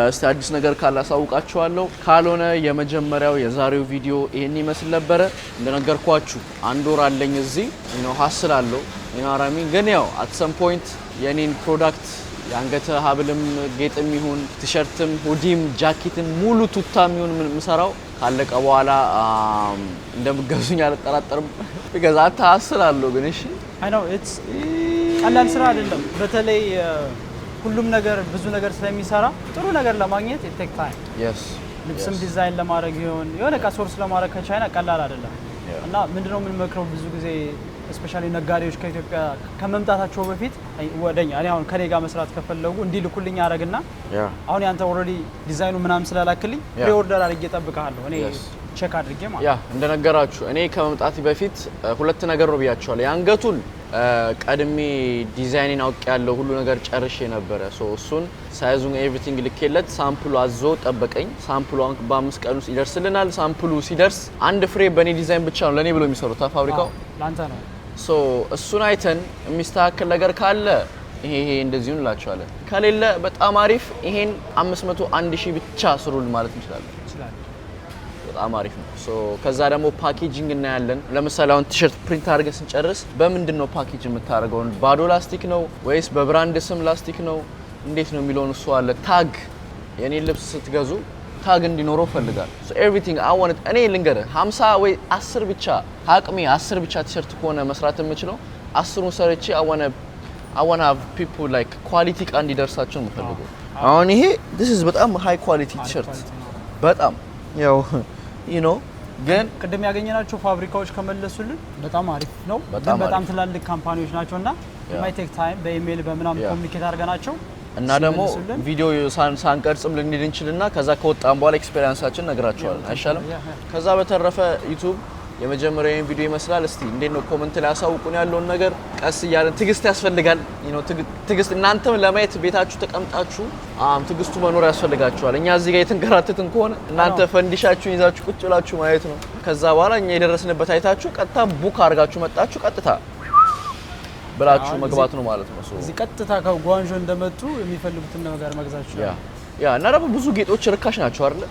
እስቲ አዲስ ነገር ካላሳውቃችኋለሁ ካልሆነ የመጀመሪያው የዛሬው ቪዲዮ ይሄን ይመስል ነበር። እንደነገርኳችሁ አንድ ወር አለኝ እዚህ ነው ሀስላለሁ ይናራሚ ግን ያው at some point የኔን ፕሮዳክት ያንገተ ሀብልም ጌጥም ይሁን ቲሸርትም ሁዲም ጃኬትም ሙሉ ቱታም ይሁን ምሰራው ካለቀ በኋላ እንደምገዙኝ አልጠራጠርም because አታስላለሁ ግን እሺ I know it's ቀላል ስራ አይደለም በተለይ ሁሉም ነገር ብዙ ነገር ስለሚሰራ ጥሩ ነገር ለማግኘት it take time yes ልብስም ዲዛይን ለማድረግ የሆነ ቃ ሶርስ ለማድረግ ከቻይና ቀላል አይደለም እና ምንድነው የምንመክረው ብዙ ጊዜ ስፔሻሊ ነጋዴዎች ከኢትዮጵያ ከመምጣታቸው በፊት ወደኛ እኔ አሁን ከኔ ጋር መስራት ከፈለጉ እንዲልኩልኝ አረግና አሁን ያንተ ኦሬዲ ዲዛይኑ ምናምን ስላላክልኝ ፕሪኦርደር አድርጌ እጠብቅሃለሁ እኔ ቼክ አድርጌ ማለት እንደነገራችሁ እኔ ከመምጣቴ በፊት ሁለት ነገር ነው ብያቸዋለሁ ያንገቱን ቀድሜ ዲዛይንን አውቅ ያለው ሁሉ ነገር ጨርሼ ነበር ሶ እሱን ሳይዙን ኤቭሪቲንግ ልኬለት ሳምፕሉ አዞ ጠበቀኝ ሳምፕሉን በ5 ቀን ውስጥ ይደርስልናል ሳምፕሉ ሲደርስ አንድ ፍሬ በኔ ዲዛይን ብቻ ነው ለኔ ብሎ የሚሰሩት ፋብሪካው ላንተ ነው ሶ እሱን አይተን የሚስተካከል ነገር ካለ ይሄ እንደዚህ ነው እንላቸዋለን ከሌለ በጣም አሪፍ ይሄን 500 1000 ብቻ ስሩል ማለት እንችላለን በጣም አሪፍ ነው ሶ ከዛ ደግሞ ፓኬጂንግ እናያለን ለምሳሌ አሁን ቲሸርት ፕሪንት አድርገን ስንጨርስ በምንድነው ፓኬጅ የምታደርገው ባዶ ላስቲክ ነው ወይስ በብራንድ ስም ላስቲክ ነው እንዴት ነው የሚለውን እሱ አለ ታግ የኔ ልብስ ስትገዙ ታግ እንዲኖረው ፈልጋል ሶ ኤቭሪቲንግ አይ ዋንት እኔ ልንገር 50 ወይ 10 ብቻ አቅሜ 10 ብቻ ቲሸርት ከሆነ መስራት የምችለው 10ን ሰርቼ I want to have people like ኳሊቲ ቃ እንዲደርሳቸው ነው የምፈልገው አሁን ይሄ this is በጣም ሃይ ኳሊቲ ቲሸርት በጣም ያው you know ግን ቅድም ያገኘናቸው ፋብሪካዎች ከመለሱልን በጣም አሪፍ ነው በጣም ትላልቅ ካምፓኒዎች ናቸውና ማይ ቴክ ታይም በኢሜል በመናም ኮሙኒኬት አድርገናቸው እና ደግሞ ቪዲዮ ሳንቀርጽም ልንሄድ እንችልና ከዛ ከወጣን በኋላ ኤክስፒሪየንሳችን ነግራቸዋል አይሻልም ከዛ በተረፈ ዩቲዩብ የመጀመሪያውን ቪዲዮ ይመስላል እስቲ እንዴት ነው ኮሜንት ላይ አሳውቁን ያለውን ነገር ቀስ ይያለን ትግስት ያስፈልጋል ትግስት እናንተም ለማየት ቤታችሁ ተቀምጣችሁ ትግስቱ መኖር ያስፈልጋችኋል እኛ እዚህ ጋር የተንከራተትን ከሆነ እናንተ ፈንዲሻችሁን ይዛችሁ ቁጭ ብላችሁ ማየት ነው ከዛ በኋላ እኛ የደረስንበት አይታችሁ ቀጥታ ቡክ አድርጋችሁ መጣችሁ ቀጥታ ብላችሁ መግባት ነው ማለት ነው እዚህ ቀጥታ ከጓንጆ እንደመጡ የሚፈልጉትን ነገር መግዛት ይችላል እና ደግሞ ብዙ ጌጦች ርካሽ ናቸው አይደል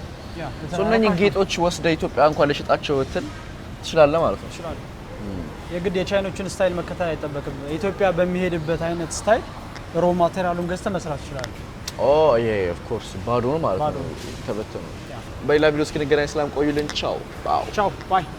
እነኚህ ጌጦች ወስደ ኢትዮጵያ እንኳን ለሽጣቸው ወጥተን ትችላለህ ማለት ነው ይችላል የግድ የቻይኖችን ስታይል መከተል አይጠበቅም ኢትዮጵያ በሚሄድበት አይነት ስታይል ሮ ማቴሪያሉን ገዝተ መስራት ይችላል ኦፍ ኮርስ ባዶ ነው ማለት ነው ተበተነ በሌላ ቪዲዮ እስክንገናኝ ሰላም ቆዩልን ቻው ባይ